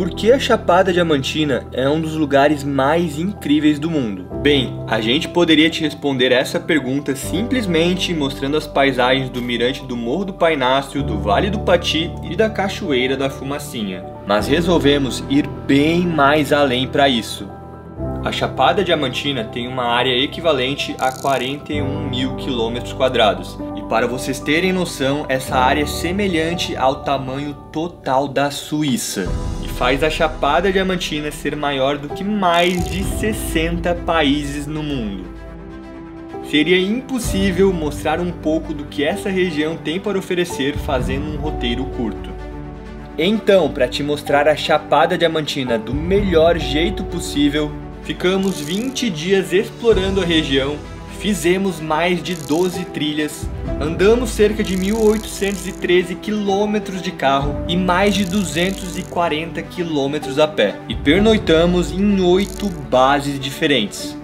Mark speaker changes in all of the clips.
Speaker 1: Por que a Chapada Diamantina é um dos lugares mais incríveis do mundo? Bem, a gente poderia te responder essa pergunta simplesmente mostrando as paisagens do mirante do Morro do Painácio, do Vale do Pati e da Cachoeira da Fumacinha. Mas resolvemos ir bem mais além para isso. A Chapada Diamantina tem uma área equivalente a 41.000 km². E para vocês terem noção, essa área é semelhante ao tamanho total da Suíça. E faz a Chapada Diamantina ser maior do que mais de 60 países no mundo. Seria impossível mostrar um pouco do que essa região tem para oferecer fazendo um roteiro curto. Então, para te mostrar a Chapada Diamantina do melhor jeito possível, ficamos 20 dias explorando a região, fizemos mais de 12 trilhas, andamos cerca de 1.813 quilômetros de carro e mais de 240 quilômetros a pé, e pernoitamos em 8 bases diferentes.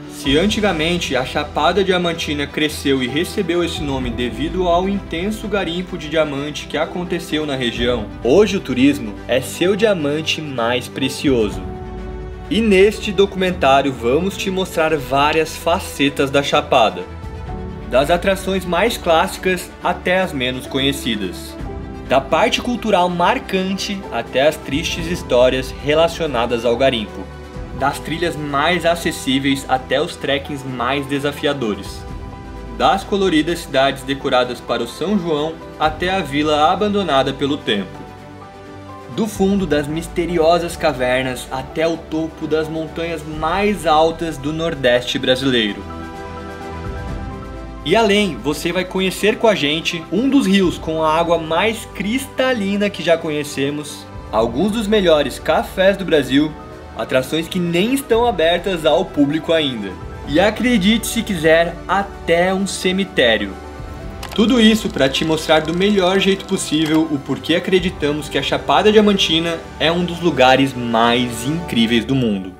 Speaker 1: Se antigamente a Chapada Diamantina cresceu e recebeu esse nome devido ao intenso garimpo de diamante que aconteceu na região, hoje o turismo é seu diamante mais precioso. E neste documentário vamos te mostrar várias facetas da Chapada, das atrações mais clássicas até as menos conhecidas, da parte cultural marcante até as tristes histórias relacionadas ao garimpo, das trilhas mais acessíveis até os trekkings mais desafiadores, das coloridas cidades decoradas para o São João até a vila abandonada pelo tempo. Do fundo das misteriosas cavernas até o topo das montanhas mais altas do Nordeste brasileiro. E além, você vai conhecer com a gente um dos rios com a água mais cristalina que já conhecemos, alguns dos melhores cafés do Brasil, atrações que nem estão abertas ao público ainda. E acredite se quiser, até um cemitério. Tudo isso para te mostrar do melhor jeito possível o porquê acreditamos que a Chapada Diamantina é um dos lugares mais incríveis do mundo.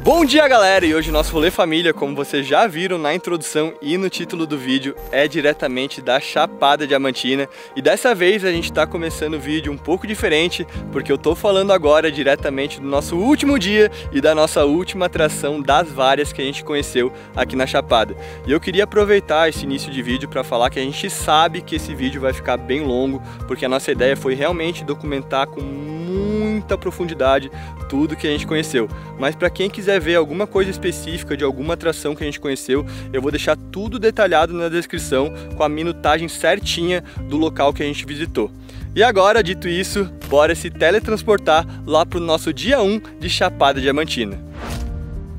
Speaker 1: Bom dia, galera! E hoje nosso rolê família, como vocês já viram na introdução e no título do vídeo, é diretamente da Chapada Diamantina. E dessa vez a gente está começando o vídeo um pouco diferente, porque eu tô falando agora diretamente do nosso último dia e da nossa última atração das várias que a gente conheceu aqui na Chapada. E eu queria aproveitar esse início de vídeo para falar que a gente sabe que esse vídeo vai ficar bem longo, porque a nossa ideia foi realmente documentar com muita profundidade tudo que a gente conheceu. Mas para quem quiser ver alguma coisa específica de alguma atração que a gente conheceu, eu vou deixar tudo detalhado na descrição com a minutagem certinha do local que a gente visitou. E agora, dito isso, bora se teletransportar lá para o nosso dia 1 de Chapada Diamantina.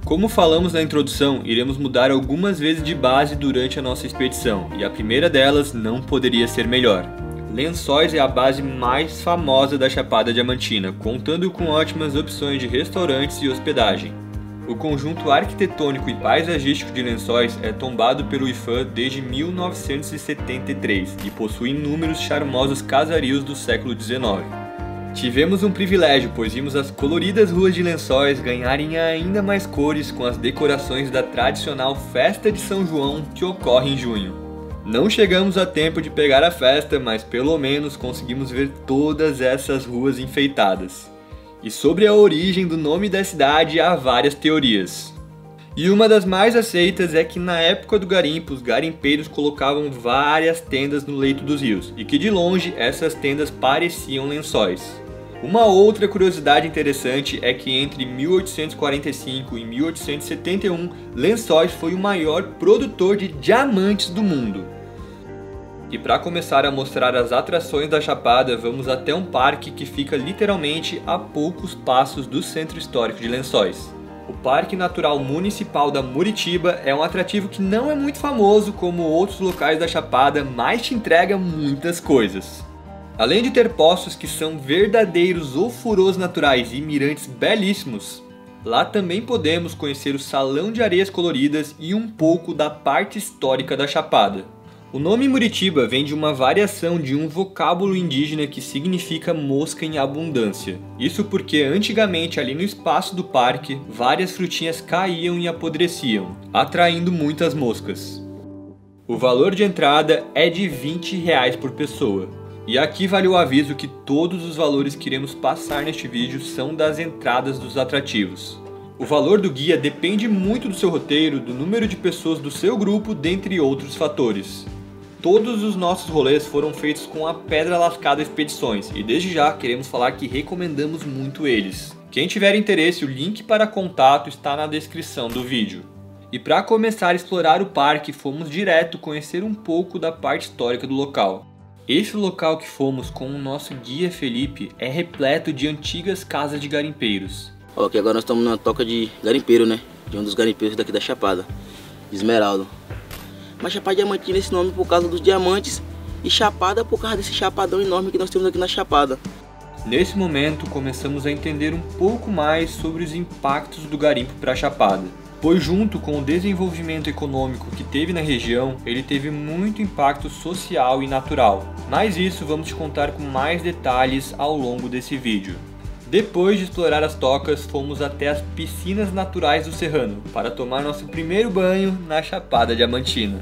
Speaker 1: Como falamos na introdução, iremos mudar algumas vezes de base durante a nossa expedição, e a primeira delas não poderia ser melhor. Lençóis é a base mais famosa da Chapada Diamantina, contando com ótimas opções de restaurantes e hospedagem. O conjunto arquitetônico e paisagístico de Lençóis é tombado pelo IPHAN desde 1973 e possui inúmeros charmosos casarios do século XIX. Tivemos um privilégio, pois vimos as coloridas ruas de Lençóis ganharem ainda mais cores com as decorações da tradicional Festa de São João que ocorre em junho. Não chegamos a tempo de pegar a festa, mas pelo menos conseguimos ver todas essas ruas enfeitadas. E sobre a origem do nome da cidade há várias teorias. E uma das mais aceitas é que na época do garimpo, os garimpeiros colocavam várias tendas no leito dos rios, e que de longe essas tendas pareciam lençóis. Uma outra curiosidade interessante é que entre 1845 e 1871, Lençóis foi o maior produtor de diamantes do mundo. E para começar a mostrar as atrações da Chapada, vamos até um parque que fica literalmente a poucos passos do centro histórico de Lençóis. O Parque Natural Municipal da Muritiba é um atrativo que não é muito famoso como outros locais da Chapada, mas te entrega muitas coisas. Além de ter poços que são verdadeiros ofurôs naturais e mirantes belíssimos, lá também podemos conhecer o Salão de Areias Coloridas e um pouco da parte histórica da Chapada. O nome Muritiba vem de uma variação de um vocábulo indígena que significa mosca em abundância. Isso porque antigamente ali no espaço do parque, várias frutinhas caíam e apodreciam, atraindo muitas moscas. O valor de entrada é de R$20 por pessoa. E aqui vale o aviso que todos os valores que iremos passar neste vídeo são das entradas dos atrativos. O valor do guia depende muito do seu roteiro, do número de pessoas do seu grupo, dentre outros fatores. Todos os nossos rolês foram feitos com a Pedra Lascada Expedições e desde já queremos falar que recomendamos muito eles. Quem tiver interesse, o link para contato está na descrição do vídeo. E para começar a explorar o parque, fomos direto conhecer um pouco da parte histórica do local. Esse local que fomos com o nosso guia Felipe é repleto de antigas casas de garimpeiros.
Speaker 2: Ok, agora nós estamos na toca de garimpeiro, né? De um dos garimpeiros daqui da Chapada, Esmeralda. Mas Chapada Diamantina esse nome por causa dos diamantes e Chapada por causa desse chapadão enorme que nós temos aqui na Chapada.
Speaker 1: Nesse momento começamos a entender um pouco mais sobre os impactos do garimpo para a Chapada, pois junto com o desenvolvimento econômico que teve na região, ele teve muito impacto social e natural. Mas isso vamos te contar com mais detalhes ao longo desse vídeo. Depois de explorar as tocas, fomos até as piscinas naturais do Serrano para tomar nosso primeiro banho na Chapada Diamantina.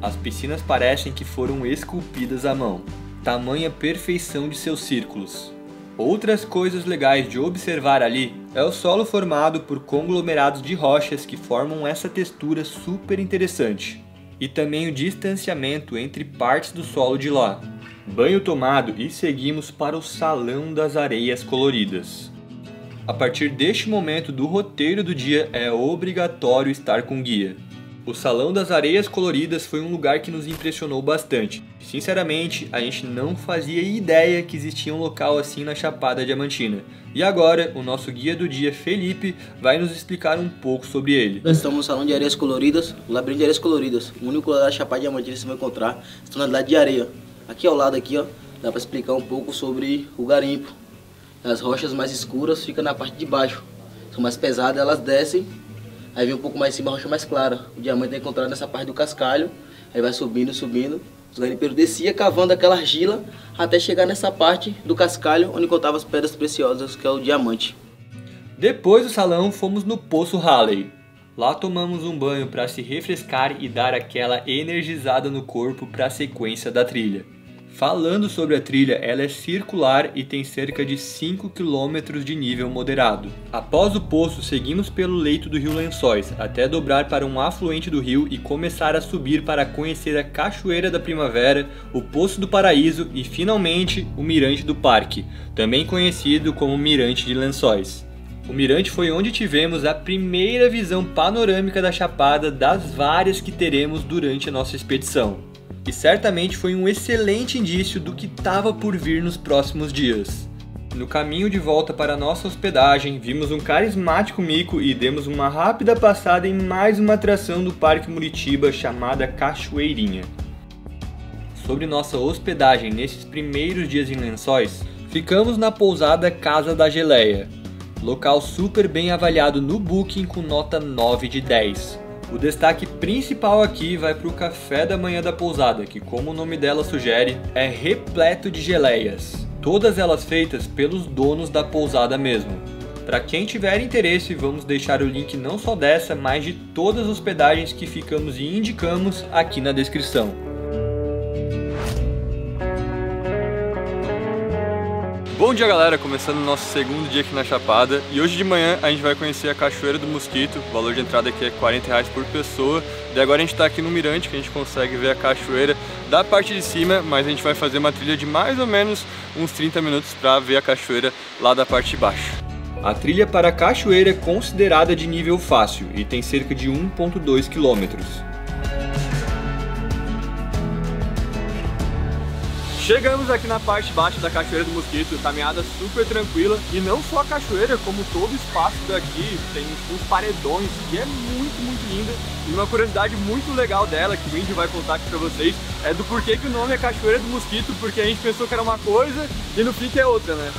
Speaker 1: As piscinas parecem que foram esculpidas à mão, tamanha perfeição de seus círculos. Outras coisas legais de observar ali é o solo formado por conglomerados de rochas que formam essa textura super interessante, e também o distanciamento entre partes do solo de lá. Banho tomado e seguimos para o Salão das Areias Coloridas. A partir deste momento do roteiro do dia é obrigatório estar com guia. O Salão das Areias Coloridas foi um lugar que nos impressionou bastante. Sinceramente, a gente não fazia ideia que existia um local assim na Chapada Diamantina. E agora, o nosso guia do dia, Felipe, vai nos explicar um pouco sobre ele.
Speaker 2: Nós estamos no Salão de Areias Coloridas, o Labirinto de Areias Coloridas. O único lugar da Chapada Diamantina que você vai encontrar é tonalidade de areia. Aqui ao lado, aqui, ó, dá para explicar um pouco sobre o garimpo. As rochas mais escuras ficam na parte de baixo. São mais pesadas, elas descem. Aí vem um pouco mais em cima a rocha mais clara. O diamante é encontrado nessa parte do cascalho. Aí vai subindo, subindo. Os garimpeiros desciam cavando aquela argila até chegar nessa parte do cascalho onde encontrava as pedras preciosas, que é o diamante.
Speaker 1: Depois do salão, fomos no Poço Halley. Lá tomamos um banho para se refrescar e dar aquela energizada no corpo para a sequência da trilha. Falando sobre a trilha, ela é circular e tem cerca de 5 km de nível moderado. Após o poço, seguimos pelo leito do rio Lençóis, até dobrar para um afluente do rio e começar a subir para conhecer a Cachoeira da Primavera, o Poço do Paraíso e, finalmente, o Mirante do Parque, também conhecido como Mirante de Lençóis. O mirante foi onde tivemos a primeira visão panorâmica da Chapada das várias que teremos durante a nossa expedição. E certamente foi um excelente indício do que estava por vir nos próximos dias. No caminho de volta para nossa hospedagem, vimos um carismático mico e demos uma rápida passada em mais uma atração do Parque Muritiba chamada Cachoeirinha. Sobre nossa hospedagem nesses primeiros dias em Lençóis, ficamos na pousada Casa da Geleia, local super bem avaliado no Booking com nota 9 de 10. O destaque principal aqui vai para o café da manhã da pousada, que como o nome dela sugere, é repleto de geleias. Todas elas feitas pelos donos da pousada mesmo. Para quem tiver interesse, vamos deixar o link não só dessa, mas de todas as hospedagens que ficamos e indicamos aqui na descrição. Bom dia, galera, começando o nosso segundo dia aqui na Chapada e hoje de manhã a gente vai conhecer a Cachoeira do Mosquito. O valor de entrada aqui é R$40 por pessoa. E agora a gente está aqui no mirante, que a gente consegue ver a cachoeira da parte de cima, mas a gente vai fazer uma trilha de mais ou menos uns 30 minutos para ver a cachoeira lá da parte de baixo. A trilha para a cachoeira é considerada de nível fácil e tem cerca de 1,2 km. Chegamos aqui na parte baixa da Cachoeira do Mosquito, caminhada super tranquila, e não só a cachoeira, como todo o espaço daqui, tem uns paredões, e é muito linda. E uma curiosidade muito legal dela, que o Indy vai contar aqui pra vocês, é do porquê que o nome é Cachoeira do Mosquito, porque a gente pensou que era uma coisa e no fim que é outra, né?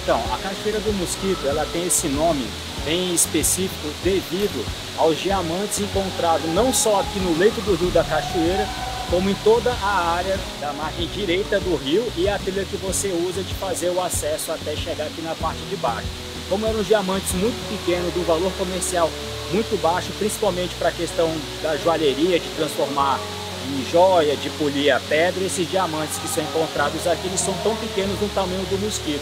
Speaker 3: Então, a Cachoeira do Mosquito, ela tem esse nome bem específico devido aos diamantes encontrados não só aqui no leito do rio da cachoeira, como em toda a área da margem direita do rio e a trilha que você usa de fazer o acesso até chegar aqui na parte de baixo. Como eram diamantes muito pequenos, do valor comercial muito baixo, principalmente para a questão da joalheria, de transformar em joia, de polir a pedra, esses diamantes que são encontrados aqui, eles são tão pequenos no tamanho do mosquito.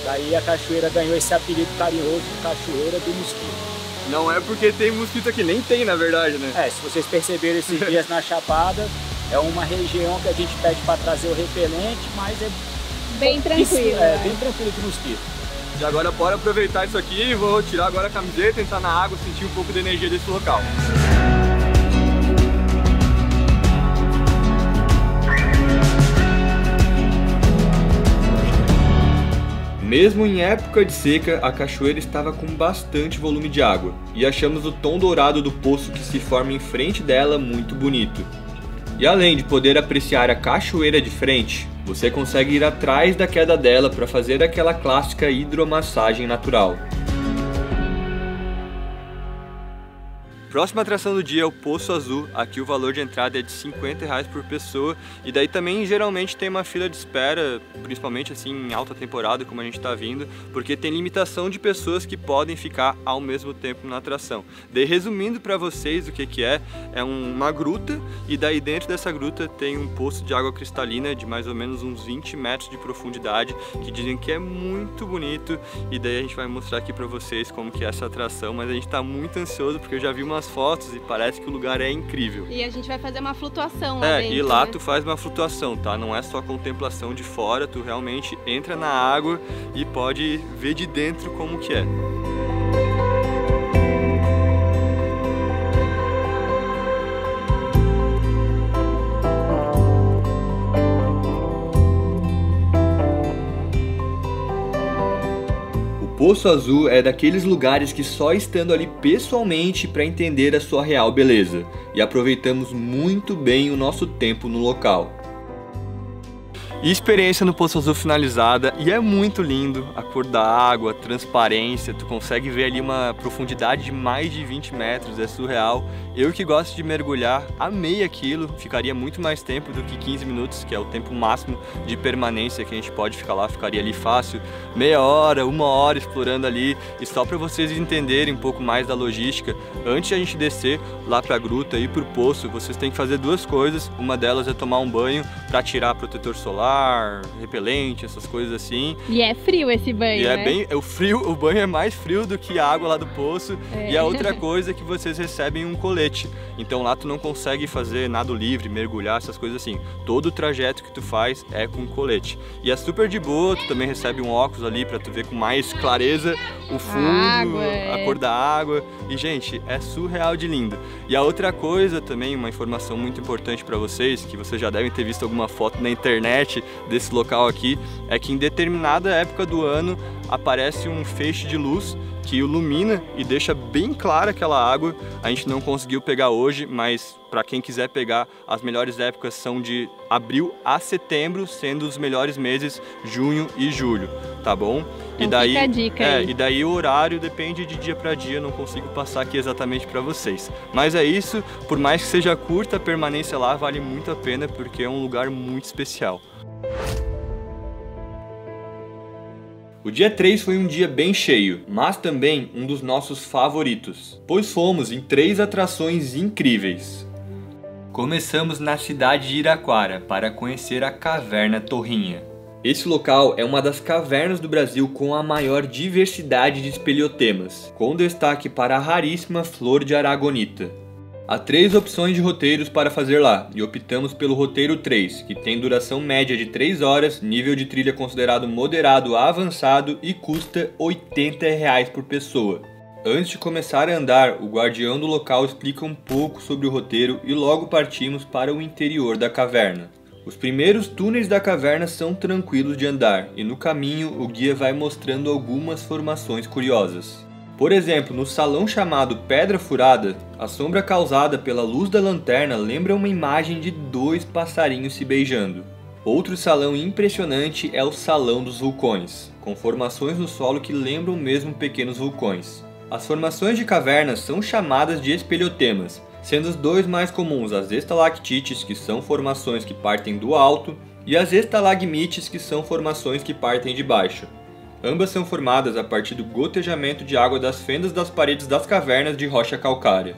Speaker 3: Daí a cachoeira ganhou esse apelido carinhoso de Cachoeira do Mosquito.
Speaker 1: Não é porque tem mosquito aqui, nem tem na verdade, né?
Speaker 3: Se vocês perceberam esses dias na Chapada, é uma região que a gente pede para trazer o repelente, mas é
Speaker 4: bem tranquilo.
Speaker 3: Bem tranquilo de mosquito.
Speaker 1: E agora bora aproveitar isso aqui, vou tirar agora a camiseta, entrar na água, sentir um pouco da energia desse local. Mesmo em época de seca, a cachoeira estava com bastante volume de água, e achamos o tom dourado do poço que se forma em frente dela muito bonito. E além de poder apreciar a cachoeira de frente, você consegue ir atrás da queda dela para fazer aquela clássica hidromassagem natural. Próxima atração do dia é o Poço Azul. Aqui o valor de entrada é de R$50 por pessoa, e daí também geralmente tem uma fila de espera, principalmente assim em alta temporada como a gente está vindo, porque tem limitação de pessoas que podem ficar ao mesmo tempo na atração. Daí resumindo para vocês o que é uma gruta, e daí dentro dessa gruta tem um poço de água cristalina de mais ou menos uns 20 metros de profundidade, que dizem que é muito bonito, e daí a gente vai mostrar aqui para vocês como que é essa atração, mas a gente está muito ansioso porque eu já vi umas fotos e parece que o lugar é incrível.
Speaker 4: E a gente vai fazer uma flutuação lá dentro,
Speaker 1: e lá,
Speaker 4: né?
Speaker 1: Tu faz uma flutuação, tá? Não é só contemplação de fora, tu realmente entra na água e pode ver de dentro como que é. O Poço Azul é daqueles lugares que só estando ali pessoalmente para entender a sua real beleza, e aproveitamos muito bem o nosso tempo no local. E experiência no Poço Azul finalizada, e é muito lindo, a cor da água, a transparência, tu consegue ver ali uma profundidade de mais de 20 metros, é surreal. Eu que gosto de mergulhar, amei aquilo, ficaria muito mais tempo do que 15 minutos, que é o tempo máximo de permanência que a gente pode ficar lá, ficaria ali fácil, meia hora, uma hora explorando ali. E só para vocês entenderem um pouco mais da logística, antes de a gente descer lá pra gruta e ir pro poço, vocês têm que fazer duas coisas, uma delas é tomar um banho para tirar protetor solar, repelente, essas coisas assim.
Speaker 4: E é frio esse banho,
Speaker 1: e
Speaker 4: né?
Speaker 1: O banho é mais frio do que a água lá do poço. E a outra coisa é que vocês recebem um colete. Então lá tu não consegue fazer nado livre, mergulhar, essas coisas assim. Todo o trajeto que tu faz é com colete. E é super de boa, tu também recebe um óculos ali pra tu ver com mais clareza o fundo, a cor da água. E gente, é surreal de lindo. E a outra coisa também, uma informação muito importante pra vocês, que vocês já devem ter visto alguma foto na internet desse local aqui, é que em determinada época do ano aparece um feixe de luz que ilumina e deixa bem clara aquela água. A gente não conseguiu pegar hoje, mas para quem quiser pegar, as melhores épocas são de abril a setembro, sendo os melhores meses junho e julho, tá bom?
Speaker 4: Então, e daí, fica a dica aí.
Speaker 1: E daí o horário depende de dia para dia, não consigo passar aqui exatamente para vocês. Mas é isso, por mais que seja curta, a permanência lá vale muito a pena porque é um lugar muito especial. O dia 3 foi um dia bem cheio, mas também um dos nossos favoritos, pois fomos em 3 atrações incríveis. Começamos na cidade de Iraquara para conhecer a Caverna Torrinha. Esse local é uma das cavernas do Brasil com a maior diversidade de espeleotemas, com destaque para a raríssima flor de aragonita. Há 3 opções de roteiros para fazer lá, e optamos pelo roteiro 3, que tem duração média de 3 horas, nível de trilha considerado moderado a avançado e custa R$80 por pessoa. Antes de começar a andar, o guardião do local explica um pouco sobre o roteiro e logo partimos para o interior da caverna. Os primeiros túneis da caverna são tranquilos de andar, e no caminho o guia vai mostrando algumas formações curiosas. Por exemplo, no salão chamado Pedra Furada, a sombra causada pela luz da lanterna lembra uma imagem de 2 passarinhos se beijando. Outro salão impressionante é o Salão dos Vulcões, com formações no solo que lembram mesmo pequenos vulcões. As formações de cavernas são chamadas de espeleotemas, sendo os dois mais comuns as estalactites, que são formações que partem do alto, e as estalagmites, que são formações que partem de baixo. Ambas são formadas a partir do gotejamento de água das fendas das paredes das cavernas de rocha calcária.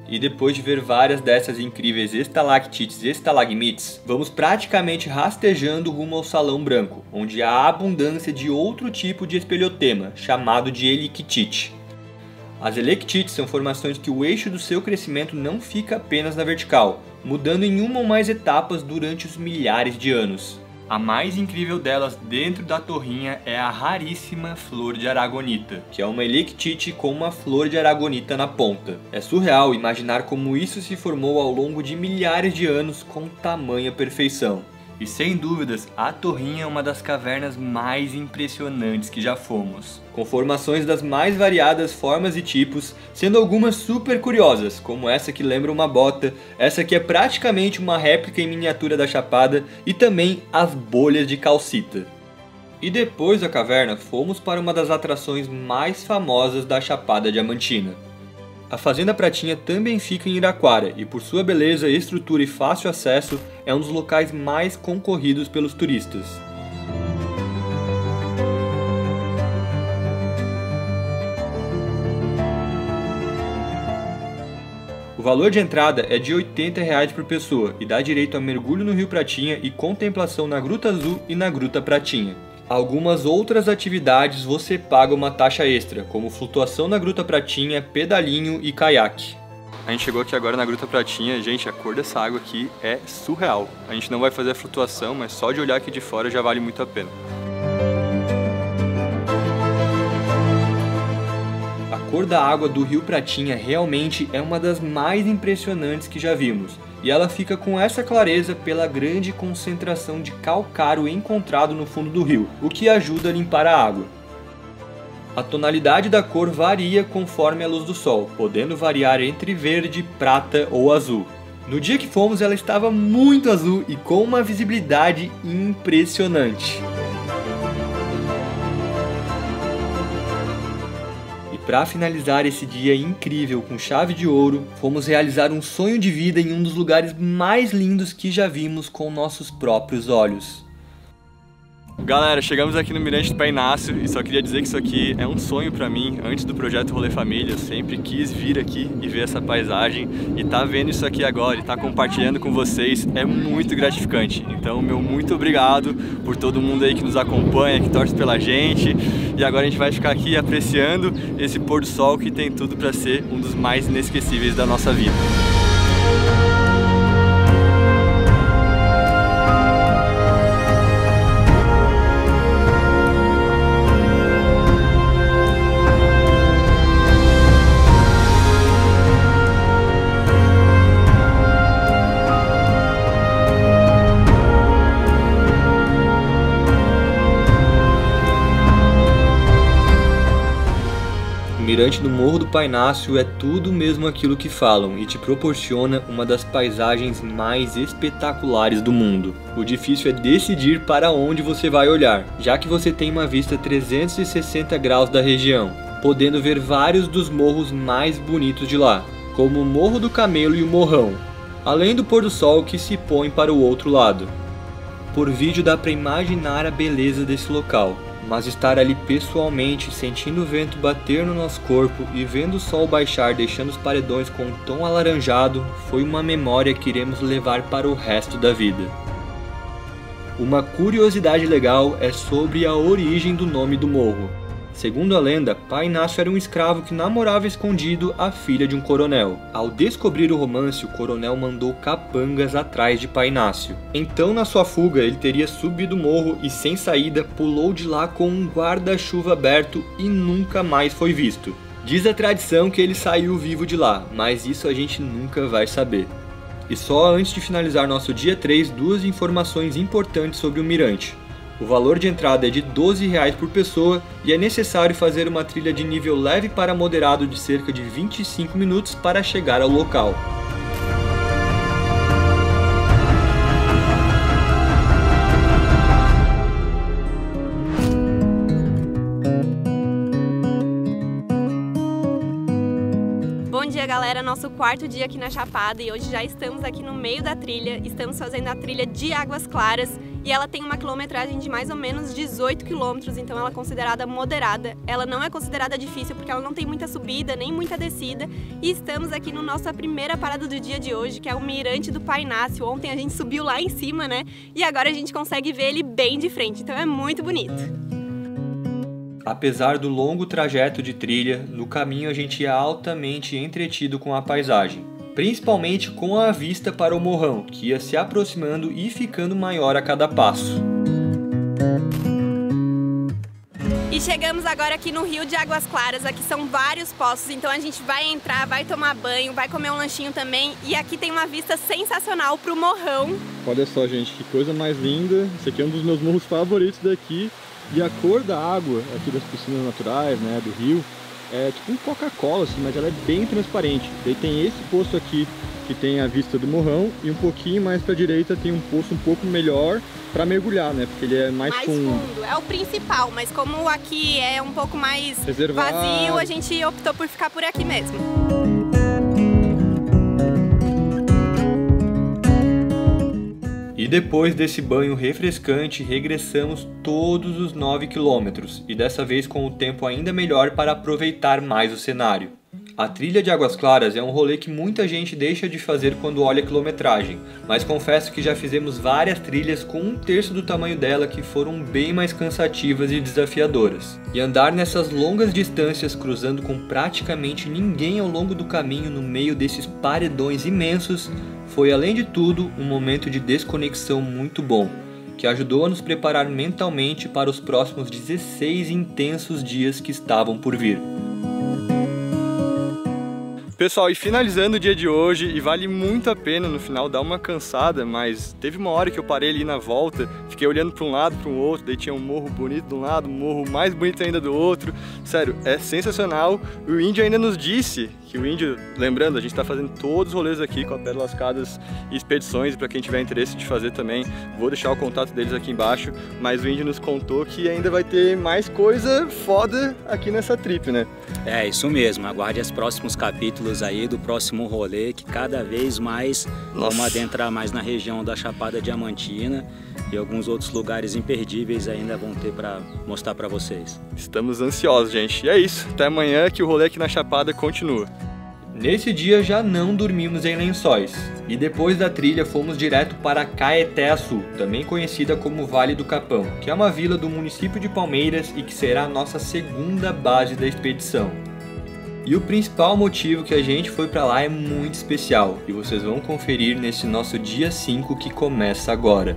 Speaker 1: E depois de ver várias dessas incríveis estalactites e estalagmites, vamos praticamente rastejando rumo ao Salão Branco, onde há abundância de outro tipo de espeleotema, chamado de elictite. As electites são formações que o eixo do seu crescimento não fica apenas na vertical, mudando em uma ou mais etapas durante os milhares de anos. A mais incrível delas dentro da torrinha é a raríssima flor de aragonita, que é uma electite com uma flor de aragonita na ponta. É surreal imaginar como isso se formou ao longo de milhares de anos com tamanha perfeição. E sem dúvidas, a torrinha é uma das cavernas mais impressionantes que já fomos, com formações das mais variadas formas e tipos, sendo algumas super curiosas, como essa que lembra uma bota, essa que é praticamente uma réplica em miniatura da Chapada, e também as bolhas de calcita. E depois da caverna, fomos para uma das atrações mais famosas da Chapada Diamantina. A Fazenda Pratinha também fica em Iraquara e, por sua beleza, estrutura e fácil acesso, é um dos locais mais concorridos pelos turistas. O valor de entrada é de R$ 80 por pessoa e dá direito a mergulho no Rio Pratinha e contemplação na Gruta Azul e na Gruta Pratinha. Algumas outras atividades você paga uma taxa extra, como flutuação na Gruta Pratinha, pedalinho e caiaque. A gente chegou aqui agora na Gruta Pratinha, gente, a cor dessa água aqui é surreal. A gente não vai fazer a flutuação, mas só de olhar aqui de fora já vale muito a pena. A cor da água do Rio Pratinha realmente é uma das mais impressionantes que já vimos. E ela fica com essa clareza pela grande concentração de calcário encontrado no fundo do rio, o que ajuda a limpar a água. A tonalidade da cor varia conforme a luz do sol, podendo variar entre verde, prata ou azul. No dia que fomos, ela estava muito azul e com uma visibilidade impressionante. Para finalizar esse dia incrível com chave de ouro, fomos realizar um sonho de vida em um dos lugares mais lindos que já vimos com nossos próprios olhos. Galera, chegamos aqui no Mirante do Pai Inácio e só queria dizer que isso aqui é um sonho pra mim. Antes do projeto Rolê Família, eu sempre quis vir aqui e ver essa paisagem, e tá vendo isso aqui agora e tá compartilhando com vocês é muito gratificante. Então, meu muito obrigado por todo mundo aí que nos acompanha, que torce pela gente. E agora a gente vai ficar aqui apreciando esse pôr do sol que tem tudo pra ser um dos mais inesquecíveis da nossa vida. O mirante do Morro do Pai Inácio é tudo mesmo aquilo que falam e te proporciona uma das paisagens mais espetaculares do mundo. O difícil é decidir para onde você vai olhar, já que você tem uma vista 360 graus da região, podendo ver vários dos morros mais bonitos de lá, como o Morro do Camelo e o Morrão, além do pôr do sol que se põe para o outro lado. Por vídeo dá para imaginar a beleza desse local, mas estar ali pessoalmente, sentindo o vento bater no nosso corpo e vendo o sol baixar deixando os paredões com um tom alaranjado, foi uma memória que iremos levar para o resto da vida. Uma curiosidade legal é sobre a origem do nome do morro. Segundo a lenda, Pai Inácio era um escravo que namorava escondido a filha de um coronel. Ao descobrir o romance, o coronel mandou capangas atrás de Pai Inácio. Então, na sua fuga, ele teria subido o morro e, sem saída, pulou de lá com um guarda-chuva aberto e nunca mais foi visto. Diz a tradição que ele saiu vivo de lá, mas isso a gente nunca vai saber. E só antes de finalizar nosso dia 3, duas informações importantes sobre o mirante. O valor de entrada é de R$ 12 por pessoa e é necessário fazer uma trilha de nível leve para moderado de cerca de 25 minutos para chegar ao local.
Speaker 4: Bom dia, galera, nosso quarto dia aqui na Chapada e hoje já estamos aqui no meio da trilha, estamos fazendo a trilha de Águas Claras e ela tem uma quilometragem de mais ou menos 18 quilômetros, então ela é considerada moderada, ela não é considerada difícil porque ela não tem muita subida nem muita descida e estamos aqui no nossa primeira parada do dia de hoje, que é o Mirante do Pai Inácio. Ontem a gente subiu lá em cima, né, e agora a gente consegue ver ele bem de frente, então é muito bonito.
Speaker 1: Apesar do longo trajeto de trilha, no caminho a gente é altamente entretido com a paisagem, principalmente com a vista para o morrão, que ia se aproximando e ficando maior a cada passo.
Speaker 4: E chegamos agora aqui no Rio de Águas Claras, aqui são vários poços, então a gente vai entrar, vai tomar banho, vai comer um lanchinho também e aqui tem uma vista sensacional para o morrão.
Speaker 1: Olha só, gente, que coisa mais linda, esse aqui é um dos meus morros favoritos daqui. E a cor da água aqui das piscinas naturais, né, do rio, é tipo um Coca-Cola, assim, mas ela é bem transparente. Daí tem esse poço aqui que tem a vista do morrão e um pouquinho mais para a direita tem um poço um pouco melhor para mergulhar, né, porque ele é mais fundo.
Speaker 4: É o principal, mas como aqui é um pouco mais
Speaker 1: reservado,
Speaker 4: vazio, a gente optou por ficar por aqui mesmo.
Speaker 1: E depois desse banho refrescante, regressamos todos os 9 quilômetros, e dessa vez com o tempo ainda melhor para aproveitar mais o cenário. A trilha de Águas Claras é um rolê que muita gente deixa de fazer quando olha a quilometragem, mas confesso que já fizemos várias trilhas com 1/3 do tamanho dela que foram bem mais cansativas e desafiadoras. E andar nessas longas distâncias cruzando com praticamente ninguém ao longo do caminho no meio desses paredões imensos foi, além de tudo, um momento de desconexão muito bom, que ajudou a nos preparar mentalmente para os próximos 16 intensos dias que estavam por vir. Pessoal, e finalizando o dia de hoje, e vale muito a pena no final dar uma cansada, mas teve uma hora que eu parei ali na volta, fiquei olhando para um lado, para o outro, daí tinha um morro bonito de um lado, um morro mais bonito ainda do outro. Sério, é sensacional. O Índio ainda nos disse que o Índio, lembrando, a gente está fazendo todos os rolês aqui com a Pedra Lascadas e Expedições, para quem tiver interesse de fazer também, vou deixar o contato deles aqui embaixo, mas o Índio nos contou que ainda vai ter mais coisa foda aqui nessa trip, né?
Speaker 3: É, isso mesmo, aguarde os próximos capítulos aí do próximo rolê, que cada vez mais vamos adentrar mais na região da Chapada Diamantina e alguns outros lugares imperdíveis ainda vão ter para mostrar para vocês.
Speaker 1: Estamos ansiosos, gente. E é isso, até amanhã que o rolê aqui na Chapada continua. Nesse dia já não dormimos em Lençóis, e depois da trilha fomos direto para Caeté-Açu, também conhecida como Vale do Capão, que é uma vila do município de Palmeiras e que será a nossa segunda base da expedição. E o principal motivo que a gente foi para lá é muito especial, e vocês vão conferir nesse nosso dia 5 que começa agora.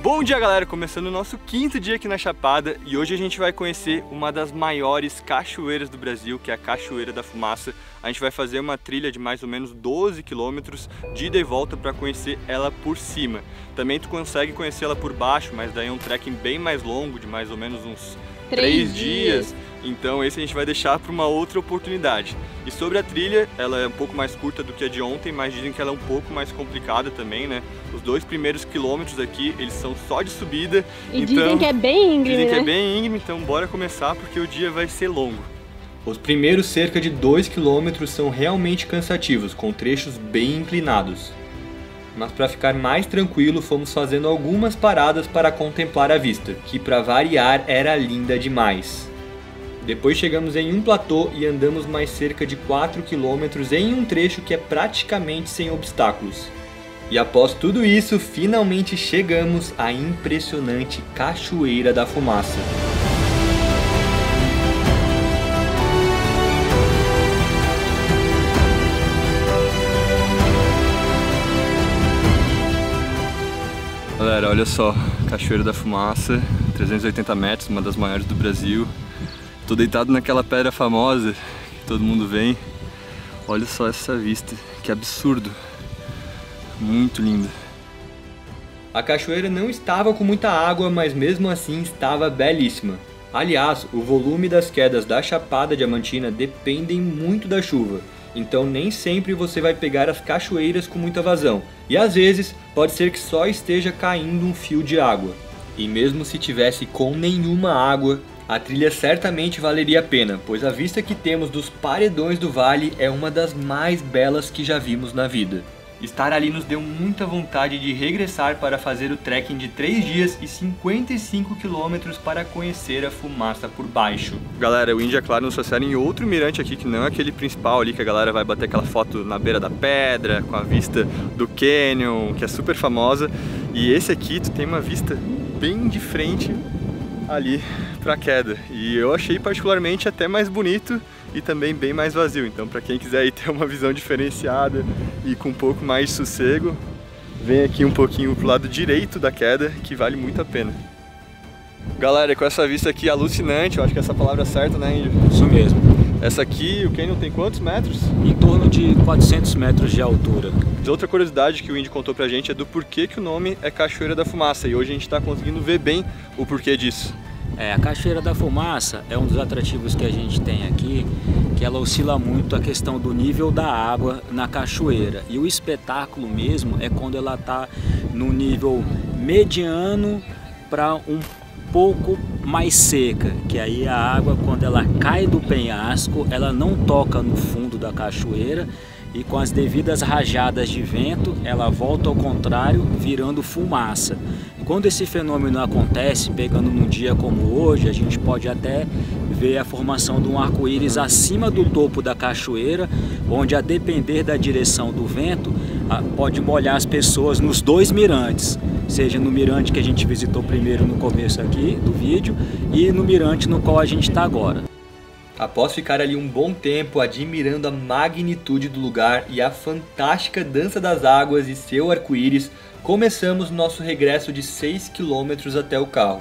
Speaker 1: Bom dia, galera! Começando o nosso 5º dia aqui na Chapada e hoje a gente vai conhecer uma das maiores cachoeiras do Brasil, que é a Cachoeira da Fumaça. A gente vai fazer uma trilha de mais ou menos 12 quilômetros de ida e volta para conhecer ela por cima. Também tu consegue conhecer ela por baixo, mas daí é um trekking bem mais longo, de mais ou menos uns 3 dias. Então esse a gente vai deixar para uma outra oportunidade. E sobre a trilha, ela é um pouco mais curta do que a de ontem, mas dizem que ela é um pouco mais complicada também, né? Os 2 primeiros quilômetros aqui, eles são só de subida.
Speaker 4: E então, dizem que é bem íngreme,
Speaker 1: Dizem que
Speaker 4: né?
Speaker 1: é bem íngreme, então bora começar porque o dia vai ser longo. Os primeiros cerca de 2 quilômetros são realmente cansativos, com trechos bem inclinados. Mas para ficar mais tranquilo, fomos fazendo algumas paradas para contemplar a vista, que para variar era linda demais. Depois chegamos em um platô e andamos mais cerca de 4 quilômetros em um trecho que é praticamente sem obstáculos. E após tudo isso, finalmente chegamos à impressionante Cachoeira da Fumaça. Galera, olha só, Cachoeira da Fumaça, 380 metros, uma das maiores do Brasil. Tô deitado naquela pedra famosa que todo mundo vem. Olha só essa vista, que absurdo. Muito linda. A cachoeira não estava com muita água, mas mesmo assim estava belíssima. Aliás, o volume das quedas da Chapada Diamantina dependem muito da chuva. Então nem sempre você vai pegar as cachoeiras com muita vazão. E às vezes pode ser que só esteja caindo um fio de água. E mesmo se tivesse com nenhuma água, a trilha certamente valeria a pena, pois a vista que temos dos paredões do vale é uma das mais belas que já vimos na vida. Estar ali nos deu muita vontade de regressar para fazer o trekking de 3 dias e 55 km para conhecer a fumaça por baixo. Galera, o Índia Claro nos trouxeram em outro mirante aqui, que não é aquele principal ali, que a galera vai bater aquela foto na beira da pedra, com a vista do canyon, que é super famosa. E esse aqui, tu tem uma vista bem de frente ali pra queda. E eu achei particularmente até mais bonito e também bem mais vazio. Então, para quem quiser ir ter uma visão diferenciada e com um pouco mais de sossego, vem aqui um pouquinho pro lado direito da queda, que vale muito a pena. Galera, com essa vista aqui alucinante, eu acho que essa palavra é certa, né, Índio?
Speaker 3: Isso mesmo.
Speaker 1: Essa aqui, o canyon tem quantos metros?
Speaker 3: Em torno de 400 metros de altura.
Speaker 1: Outra curiosidade que o Índio contou pra gente é do porquê que o nome é Cachoeira da Fumaça, e hoje a gente tá conseguindo ver bem o porquê disso.
Speaker 3: A Cachoeira da Fumaça é um dos atrativos que a gente tem aqui, que ela oscila muito a questão do nível da água na cachoeira. E o espetáculo mesmo é quando ela está no nível mediano para um pouco mais seca, que aí a água, quando ela cai do penhasco, ela não toca no fundo da cachoeira, e com as devidas rajadas de vento, ela volta ao contrário, virando fumaça. Quando esse fenômeno acontece, pegando num dia como hoje, a gente pode até ver a formação de um arco-íris acima do topo da cachoeira, onde, a depender da direção do vento, pode molhar as pessoas nos dois mirantes, seja no mirante que a gente visitou primeiro no começo aqui do vídeo e no mirante no qual a gente está agora.
Speaker 1: Após ficar ali um bom tempo admirando a magnitude do lugar e a fantástica dança das águas e seu arco-íris, começamos nosso regresso de 6 km até o carro.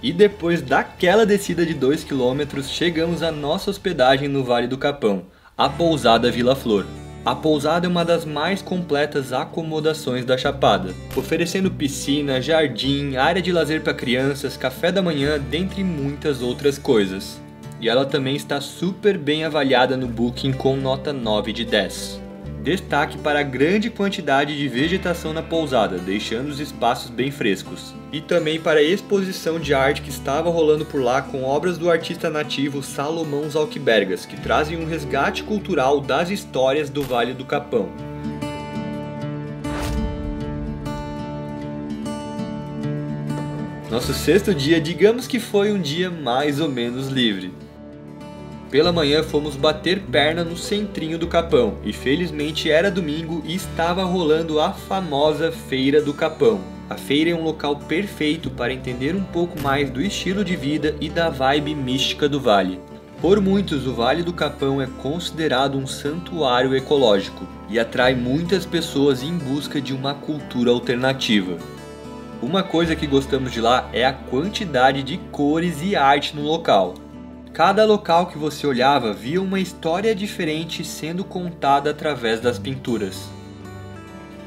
Speaker 1: E depois daquela descida de 2 km, chegamos à nossa hospedagem no Vale do Capão, a pousada Vila Flor. A pousada é uma das mais completas acomodações da Chapada, oferecendo piscina, jardim, área de lazer para crianças, café da manhã, dentre muitas outras coisas. E ela também está super bem avaliada no Booking com nota 9 de 10. Destaque para a grande quantidade de vegetação na pousada, deixando os espaços bem frescos. E também para a exposição de arte que estava rolando por lá com obras do artista nativo Salomão Zalquibergas, que trazem um resgate cultural das histórias do Vale do Capão. Nosso sexto dia, digamos que foi um dia mais ou menos livre. Pela manhã fomos bater perna no centrinho do Capão, e felizmente era domingo e estava rolando a famosa Feira do Capão. A feira é um local perfeito para entender um pouco mais do estilo de vida e da vibe mística do vale. Por muitos, o Vale do Capão é considerado um santuário ecológico e atrai muitas pessoas em busca de uma cultura alternativa. Uma coisa que gostamos de lá é a quantidade de cores e arte no local. Cada local que você olhava via uma história diferente sendo contada através das pinturas.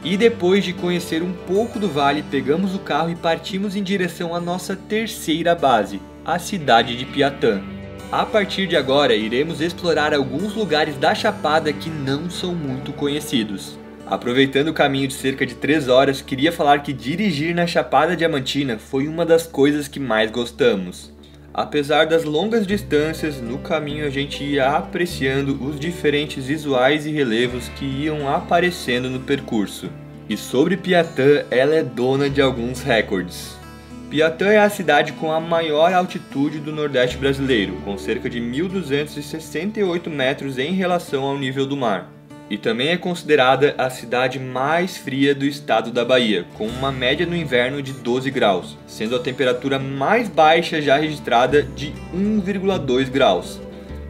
Speaker 1: E depois de conhecer um pouco do vale, pegamos o carro e partimos em direção à nossa terceira base, a cidade de Piatã. A partir de agora, iremos explorar alguns lugares da Chapada que não são muito conhecidos. Aproveitando o caminho de cerca de 3 horas, queria falar que dirigir na Chapada Diamantina foi uma das coisas que mais gostamos. Apesar das longas distâncias, no caminho a gente ia apreciando os diferentes visuais e relevos que iam aparecendo no percurso. E sobre Piatã, ela é dona de alguns recordes. Piatã é a cidade com a maior altitude do Nordeste brasileiro, com cerca de 1.268 metros em relação ao nível do mar. E também é considerada a cidade mais fria do estado da Bahia, com uma média no inverno de 12 graus, sendo a temperatura mais baixa já registrada de 1,2 graus.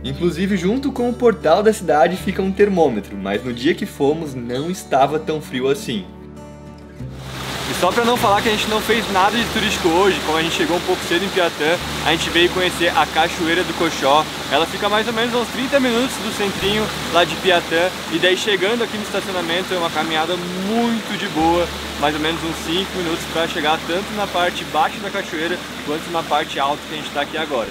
Speaker 1: Inclusive, junto com o portal da cidade fica um termômetro, mas no dia que fomos não estava tão frio assim. E só para não falar que a gente não fez nada de turístico hoje, como a gente chegou um pouco cedo em Piatã, a gente veio conhecer a Cachoeira do Coxó. Ela fica mais ou menos uns 30 minutos do centrinho lá de Piatã, e daí chegando aqui no estacionamento é uma caminhada muito de boa, mais ou menos uns 5 minutos para chegar tanto na parte baixa da cachoeira quanto na parte alta que a gente está aqui agora.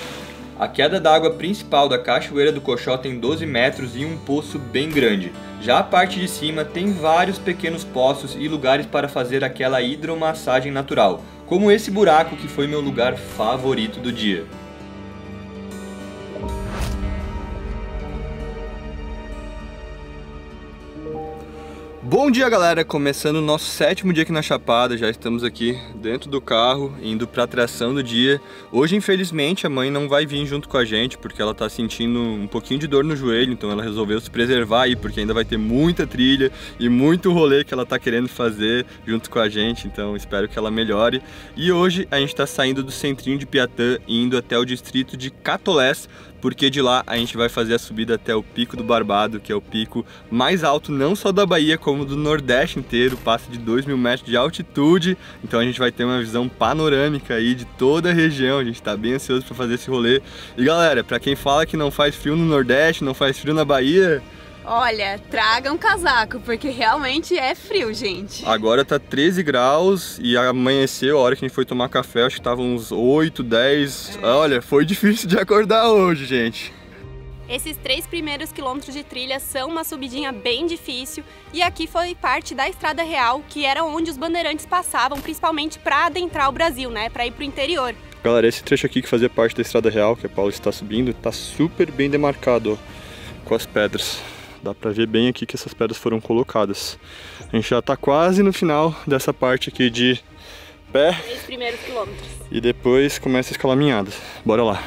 Speaker 1: A queda d'água principal da Cachoeira do Coxó tem 12 metros e um poço bem grande. Já a parte de cima tem vários pequenos poços e lugares para fazer aquela hidromassagem natural, como esse buraco que foi meu lugar favorito do dia. Bom dia, galera! Começando o nosso 7º dia aqui na Chapada, já estamos aqui dentro do carro, indo para a atração do dia. Hoje, infelizmente, a mãe não vai vir junto com a gente, porque ela tá sentindo um pouquinho de dor no joelho, então ela resolveu se preservar aí, porque ainda vai ter muita trilha e muito rolê que ela tá querendo fazer junto com a gente, então espero que ela melhore. E hoje a gente tá saindo do centrinho de Piatã e indo até o distrito de Catolés, porque de lá a gente vai fazer a subida até o Pico do Barbado, que é o pico mais alto não só da Bahia, como do Nordeste inteiro, passa de 2.000 metros de altitude, então a gente vai ter uma visão panorâmica aí de toda a região, a gente tá bem ansioso para fazer esse rolê. E galera, para quem fala que não faz frio no Nordeste, não faz frio na Bahia...
Speaker 4: Olha, traga um casaco, porque realmente é frio, gente.
Speaker 1: Agora tá 13 graus e amanheceu, a hora que a gente foi tomar café, acho que tava uns 8, 10. Olha, foi difícil de acordar hoje, gente.
Speaker 4: Esses 3 primeiros quilômetros de trilha são uma subidinha bem difícil e aqui foi parte da Estrada Real, que era onde os bandeirantes passavam, principalmente para adentrar o Brasil, né, para ir pro interior.
Speaker 1: Galera, esse trecho aqui que fazia parte da Estrada Real, que a Paula está subindo, tá super bem demarcado, ó, com as pedras. Dá pra ver bem aqui que essas pedras foram colocadas. A gente já tá quase no final dessa parte aqui de pé.
Speaker 4: 3 primeiros quilômetros.
Speaker 1: E depois começa a escalaminhada. Bora lá.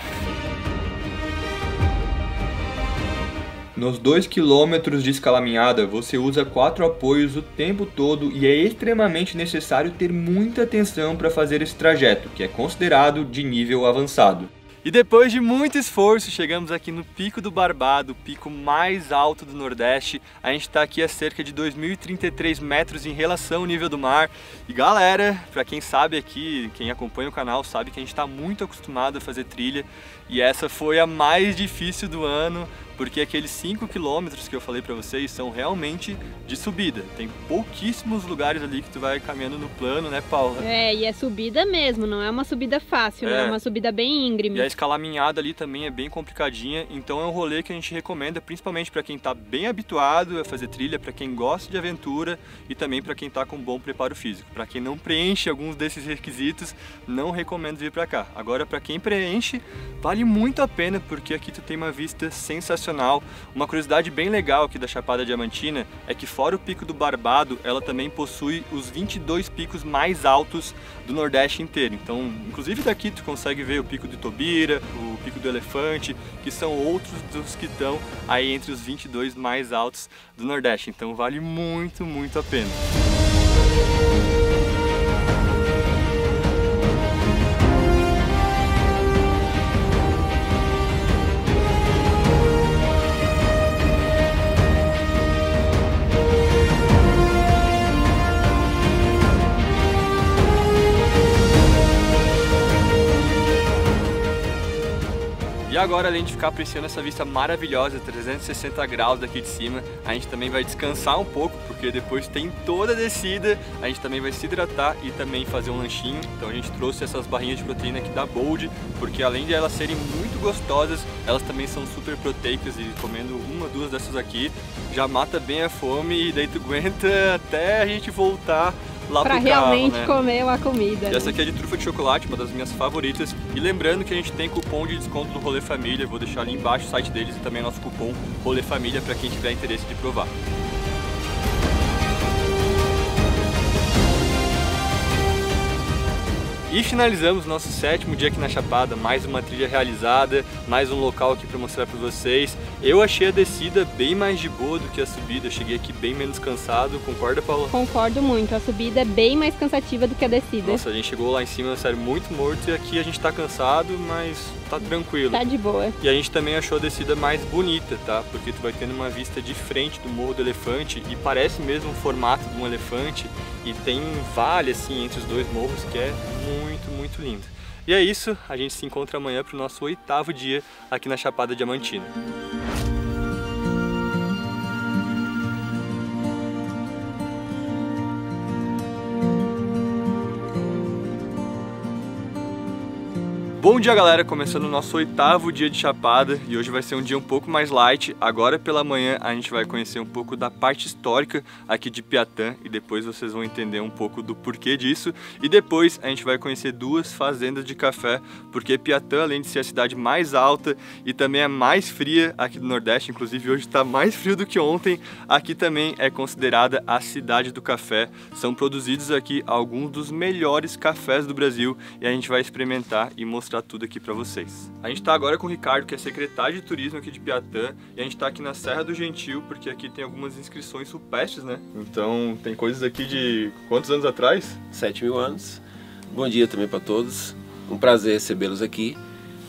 Speaker 1: Nos 2 quilômetros de escalaminhada, você usa 4 apoios o tempo todo e é extremamente necessário ter muita atenção para fazer esse trajeto, que é considerado de nível avançado. E depois de muito esforço, chegamos aqui no Pico do Barbado, o pico mais alto do Nordeste. A gente está aqui a cerca de 2.033 metros em relação ao nível do mar. E galera, para quem sabe aqui, quem acompanha o canal, sabe que a gente está muito acostumado a fazer trilha. E essa foi a mais difícil do ano, porque aqueles 5 quilômetros que eu falei pra vocês são realmente de subida. Tem pouquíssimos lugares ali que tu vai caminhando no plano, né, Paula?
Speaker 4: E é subida mesmo, não é uma subida fácil, né? É uma subida bem íngreme.
Speaker 1: E a escalaminhada ali também é bem complicadinha, então é um rolê que a gente recomenda principalmente para quem tá bem habituado a fazer trilha, para quem gosta de aventura e também para quem tá com bom preparo físico. Para quem não preenche alguns desses requisitos, não recomendo vir para cá. Agora, para quem preenche, vale muito a pena, porque aqui tu tem uma vista sensacional. Uma curiosidade bem legal aqui da Chapada Diamantina é que fora o Pico do Barbado, ela também possui os 22 picos mais altos do Nordeste inteiro. Então, inclusive daqui tu consegue ver o Pico do Itobira, o Pico do Elefante, que são outros dos que estão aí entre os 22 mais altos do Nordeste. Então vale muito, muito a pena. E agora, além de ficar apreciando essa vista maravilhosa, 360 graus daqui de cima, a gente também vai descansar um pouco, porque depois tem toda a descida, a gente também vai se hidratar e também fazer um lanchinho. Então a gente trouxe essas barrinhas de proteína aqui da Bold, porque além de elas serem muito gostosas, elas também são super proteicas, e comendo uma, duas dessas aqui, já mata bem a fome e daí tu aguenta até a gente voltar lá pra
Speaker 4: realmente
Speaker 1: carro, né?
Speaker 4: Comer uma comida.
Speaker 1: E essa aqui é de trufa de chocolate, uma das minhas favoritas. E lembrando que a gente tem cupom de desconto do Rolê Família, vou deixar ali embaixo o site deles e também nosso cupom Rolê Família para quem tiver interesse de provar. E finalizamos nosso 7º dia aqui na Chapada, mais uma trilha realizada, mais um local aqui para mostrar para vocês. Eu achei a descida bem mais de boa do que a subida, eu cheguei aqui bem menos cansado, concorda, Paula?
Speaker 4: Concordo muito, a subida é bem mais cansativa do que a descida.
Speaker 1: Nossa, a gente chegou lá em cima, sério, muito morto, e aqui a gente tá cansado, mas tá tranquilo.
Speaker 4: Tá de boa.
Speaker 1: E a gente também achou a descida mais bonita, tá? Porque tu vai tendo uma vista de frente do Morro do Elefante e parece mesmo o formato de um elefante, e tem um vale assim entre os dois morros que é muito, muito lindo. E é isso, a gente se encontra amanhã pro nosso 8º dia aqui na Chapada Diamantina. Bom dia, galera, começando o nosso 8º dia de Chapada e hoje vai ser um dia um pouco mais light. Agora pela manhã a gente vai conhecer um pouco da parte histórica aqui de Piatã e depois vocês vão entender um pouco do porquê disso. E depois a gente vai conhecer 2 fazendas de café, porque Piatã, além de ser a cidade mais alta e também a mais fria aqui do Nordeste, inclusive hoje está mais frio do que ontem, aqui também é considerada a cidade do café. São produzidos aqui alguns dos melhores cafés do Brasil e a gente vai experimentar e mostrar tudo aqui pra vocês. A gente tá agora com o Ricardo, que é secretário de turismo aqui de Piatã, e a gente tá aqui na Serra do Gentil, porque aqui tem algumas inscrições rupestres, né? Então tem coisas aqui de quantos anos atrás?
Speaker 5: 7.000 anos. Bom dia também para todos, um prazer recebê-los aqui.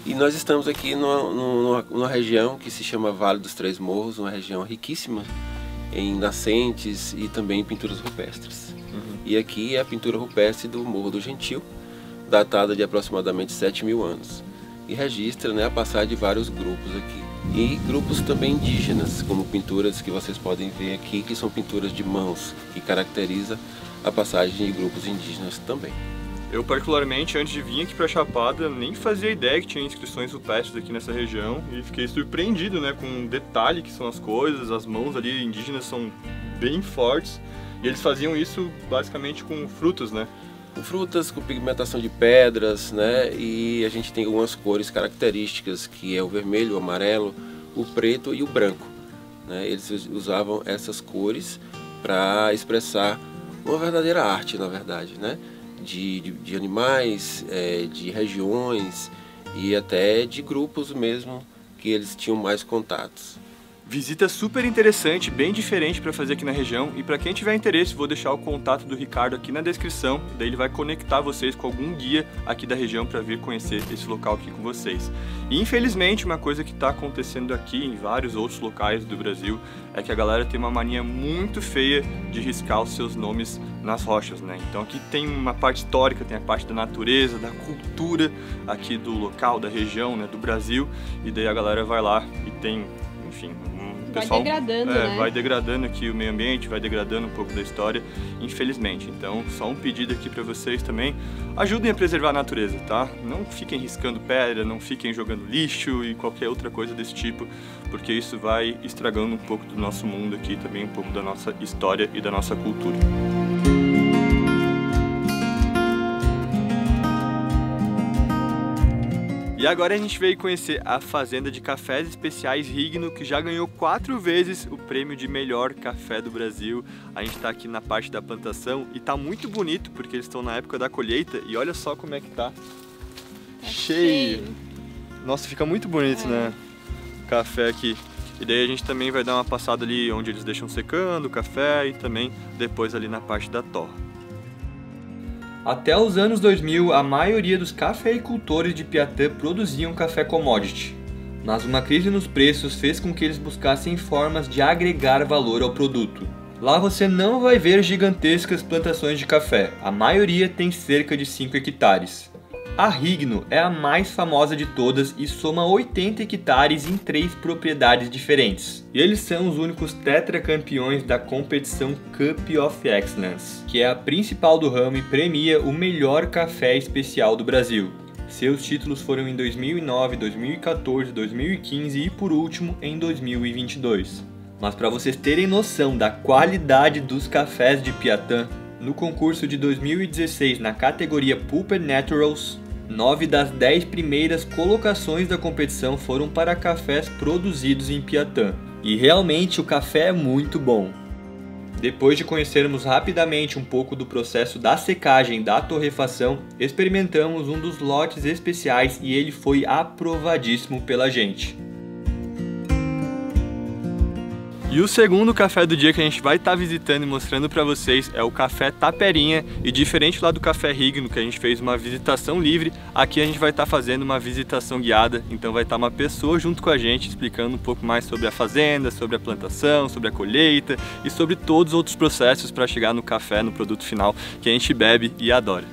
Speaker 5: E nós estamos aqui numa região que se chama Vale dos Três Morros, uma região riquíssima em nascentes e também em pinturas rupestres. E aqui é a pintura rupestre do Morro do Gentil, datada de aproximadamente 7.000 anos, e registra, né, a passagem de vários grupos aqui. E grupos também indígenas, como pinturas que vocês podem ver aqui, que são pinturas de mãos, que caracteriza a passagem de grupos indígenas também.
Speaker 1: Eu particularmente, antes de vir aqui pra Chapada, nem fazia ideia que tinha inscrições rupestres aqui nessa região e fiquei surpreendido, né, com o detalhe que são as coisas, as mãos ali indígenas são bem fortes e eles faziam isso basicamente com frutas, né?
Speaker 5: Com frutas, com pigmentação de pedras, né? E a gente tem algumas cores características, que é o vermelho, o amarelo, o preto e o branco, né? Eles usavam essas cores para expressar uma verdadeira arte, na verdade, né? De animais, de regiões e até de grupos mesmo que eles tinham mais contatos.
Speaker 1: Visita super interessante, bem diferente para fazer aqui na região, e para quem tiver interesse vou deixar o contato do Ricardo aqui na descrição, daí ele vai conectar vocês com algum guia aqui da região para vir conhecer esse local aqui com vocês. E infelizmente uma coisa que está acontecendo aqui em vários outros locais do Brasil é que a galera tem uma mania muito feia de riscar os seus nomes nas rochas, né? Então aqui tem uma parte histórica, tem a parte da natureza, da cultura aqui do local, da região, né, do Brasil, e daí a galera vai lá e tem, enfim, pessoal,
Speaker 4: vai degradando, né?
Speaker 1: Vai degradando aqui o meio ambiente, vai degradando um pouco da história, infelizmente. Então, só um pedido aqui para vocês também, ajudem a preservar a natureza, tá? Não fiquem riscando pedra, não fiquem jogando lixo e qualquer outra coisa desse tipo, porque isso vai estragando um pouco do nosso mundo aqui, também um pouco da nossa história e da nossa cultura. E agora a gente veio conhecer a fazenda de cafés especiais Rigno, que já ganhou 4 vezes o prêmio de melhor café do Brasil. A gente tá aqui na parte da plantação e tá muito bonito, porque eles estão na época da colheita e olha só como é que tá. Cheio! Nossa, fica muito bonito, né? O café aqui. E daí a gente também vai dar uma passada ali onde eles deixam secando o café e também depois ali na parte da torra. Até os anos 2000, a maioria dos cafeicultores de Piatã produziam café commodity, mas uma crise nos preços fez com que eles buscassem formas de agregar valor ao produto. Lá você não vai ver gigantescas plantações de café, a maioria tem cerca de 5 hectares. A Rigno é a mais famosa de todas e soma 80 hectares em 3 propriedades diferentes. E eles são os únicos tetracampeões da competição Cup of Excellence, que é a principal do ramo e premia o melhor café especial do Brasil. Seus títulos foram em 2009, 2014, 2015 e por último em 2022. Mas para vocês terem noção da qualidade dos cafés de Piatã, no concurso de 2016 na categoria Pulp and Naturals, 9 das 10 primeiras colocações da competição foram para cafés produzidos em Piatã. E realmente o café é muito bom. Depois de conhecermos rapidamente um pouco do processo da secagem da torrefação, experimentamos um dos lotes especiais e ele foi aprovadíssimo pela gente. E o segundo café do dia que a gente vai estar visitando e mostrando para vocês é o Café Taperinha, e diferente lá do Café Rigno, que a gente fez uma visitação livre, aqui a gente vai estar fazendo uma visitação guiada, então vai estar uma pessoa junto com a gente explicando um pouco mais sobre a fazenda, sobre a plantação, sobre a colheita e sobre todos os outros processos para chegar no café, no produto final que a gente bebe e adora.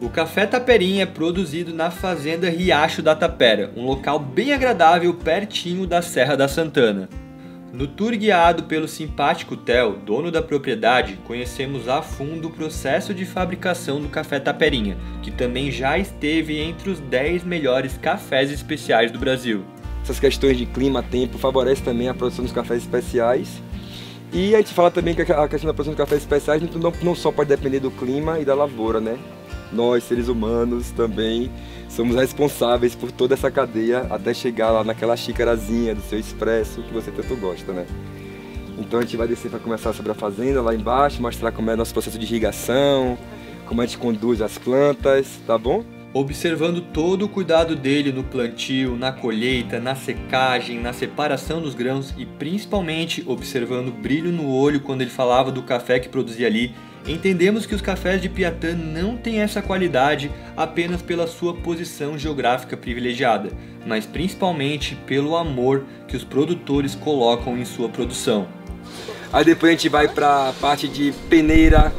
Speaker 1: O Café Taperinha é produzido na Fazenda Riacho da Tapera, um local bem agradável pertinho da Serra da Santana. No tour guiado pelo simpático Theo, dono da propriedade, conhecemos a fundo o processo de fabricação do café Taperinha, que também já esteve entre os 10 melhores cafés especiais do Brasil.
Speaker 6: Essas questões de clima, tempo, favorecem também a produção dos cafés especiais. E a gente fala também que a questão da produção de cafés especiais não só pode depender do clima e da lavoura, né? Nós, seres humanos, também somos responsáveis por toda essa cadeia até chegar lá naquela xícarazinha do seu expresso que você tanto gosta, né? Então a gente vai descer para começar sobre a fazenda lá embaixo, mostrar como é o nosso processo de irrigação, como a gente conduz as plantas, tá bom?
Speaker 1: Observando todo o cuidado dele no plantio, na colheita, na secagem, na separação dos grãos e principalmente observando o brilho no olho quando ele falava do café que produzia ali, entendemos que os cafés de Piatã não têm essa qualidade apenas pela sua posição geográfica privilegiada, mas principalmente pelo amor que os produtores colocam em sua produção.
Speaker 6: Aí depois a gente vai para a parte de peneira,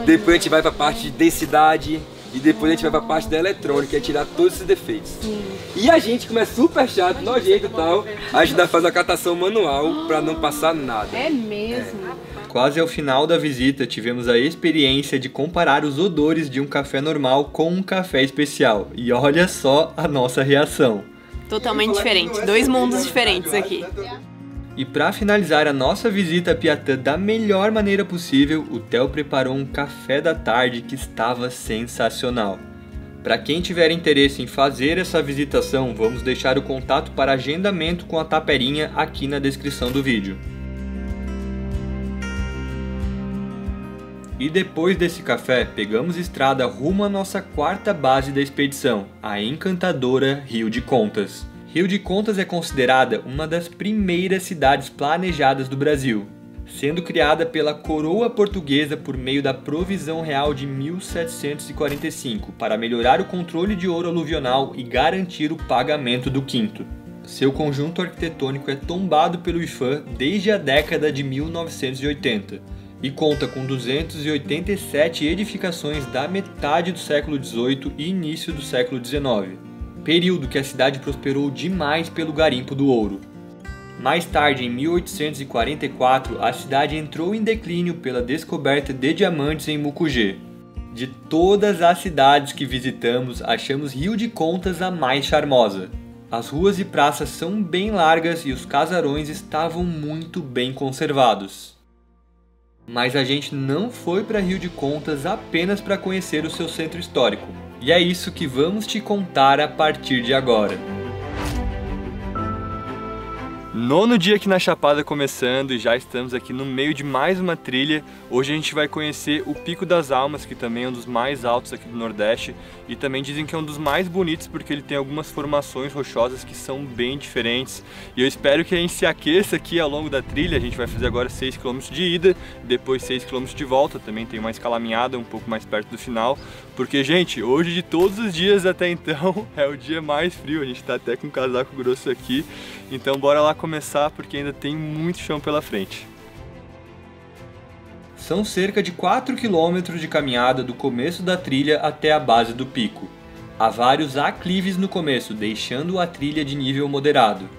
Speaker 6: depois a gente vai para a parte de densidade e depois a gente vai para a parte da eletrônica, que é tirar todos esses defeitos. Sim. E a gente, como é super chato, nojento e tal, a gente ainda faz a catação manual para não passar nada.
Speaker 7: É mesmo?
Speaker 1: Quase ao final da visita, tivemos a experiência de comparar os odores de um café normal com um café especial. E olha só a nossa reação.
Speaker 4: Totalmente diferente, dois mundos diferentes aqui.
Speaker 1: E para finalizar a nossa visita a Piatã da melhor maneira possível, o Theo preparou um café da tarde que estava sensacional. Para quem tiver interesse em fazer essa visitação, vamos deixar o contato para agendamento com a Taperinha aqui na descrição do vídeo. E depois desse café, pegamos estrada rumo à nossa quarta base da expedição, a encantadora Rio de Contas. Rio de Contas é considerada uma das primeiras cidades planejadas do Brasil, sendo criada pela coroa portuguesa por meio da Provisão Real de 1745 para melhorar o controle de ouro aluvional e garantir o pagamento do quinto. Seu conjunto arquitetônico é tombado pelo IPHAN desde a década de 1980 e conta com 287 edificações da metade do século XVIII e início do século XIX. Período que a cidade prosperou demais pelo garimpo do ouro. Mais tarde, em 1844, a cidade entrou em declínio pela descoberta de diamantes em Mucugê. De todas as cidades que visitamos, achamos Rio de Contas a mais charmosa. As ruas e praças são bem largas e os casarões estavam muito bem conservados. Mas a gente não foi para Rio de Contas apenas para conhecer o seu centro histórico. E é isso que vamos te contar a partir de agora. Nono dia aqui na Chapada começando e já estamos aqui no meio de mais uma trilha. Hoje a gente vai conhecer o Pico das Almas, que também é um dos mais altos aqui do Nordeste. E também dizem que é um dos mais bonitos porque ele tem algumas formações rochosas que são bem diferentes. E eu espero que a gente se aqueça aqui ao longo da trilha. A gente vai fazer agora 6 km de ida, depois 6 km de volta. Também tem uma escalaminhada um pouco mais perto do final. Porque, gente, hoje de todos os dias até então é o dia mais frio. A gente tá até com um casaco grosso aqui. Então bora lá começar porque ainda tem muito chão pela frente. São cerca de 4 km de caminhada do começo da trilha até a base do pico. Há vários aclives no começo, deixando a trilha de nível moderado.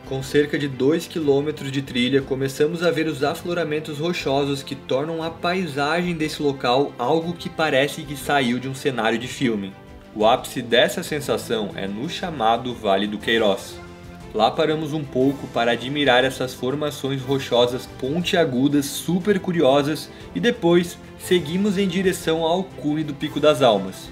Speaker 1: Com cerca de 2 km de trilha, começamos a ver os afloramentos rochosos que tornam a paisagem desse local algo que parece que saiu de um cenário de filme. O ápice dessa sensação é no chamado Vale do Queiroz. Lá paramos um pouco para admirar essas formações rochosas pontiagudas super curiosas e depois seguimos em direção ao cume do Pico das Almas.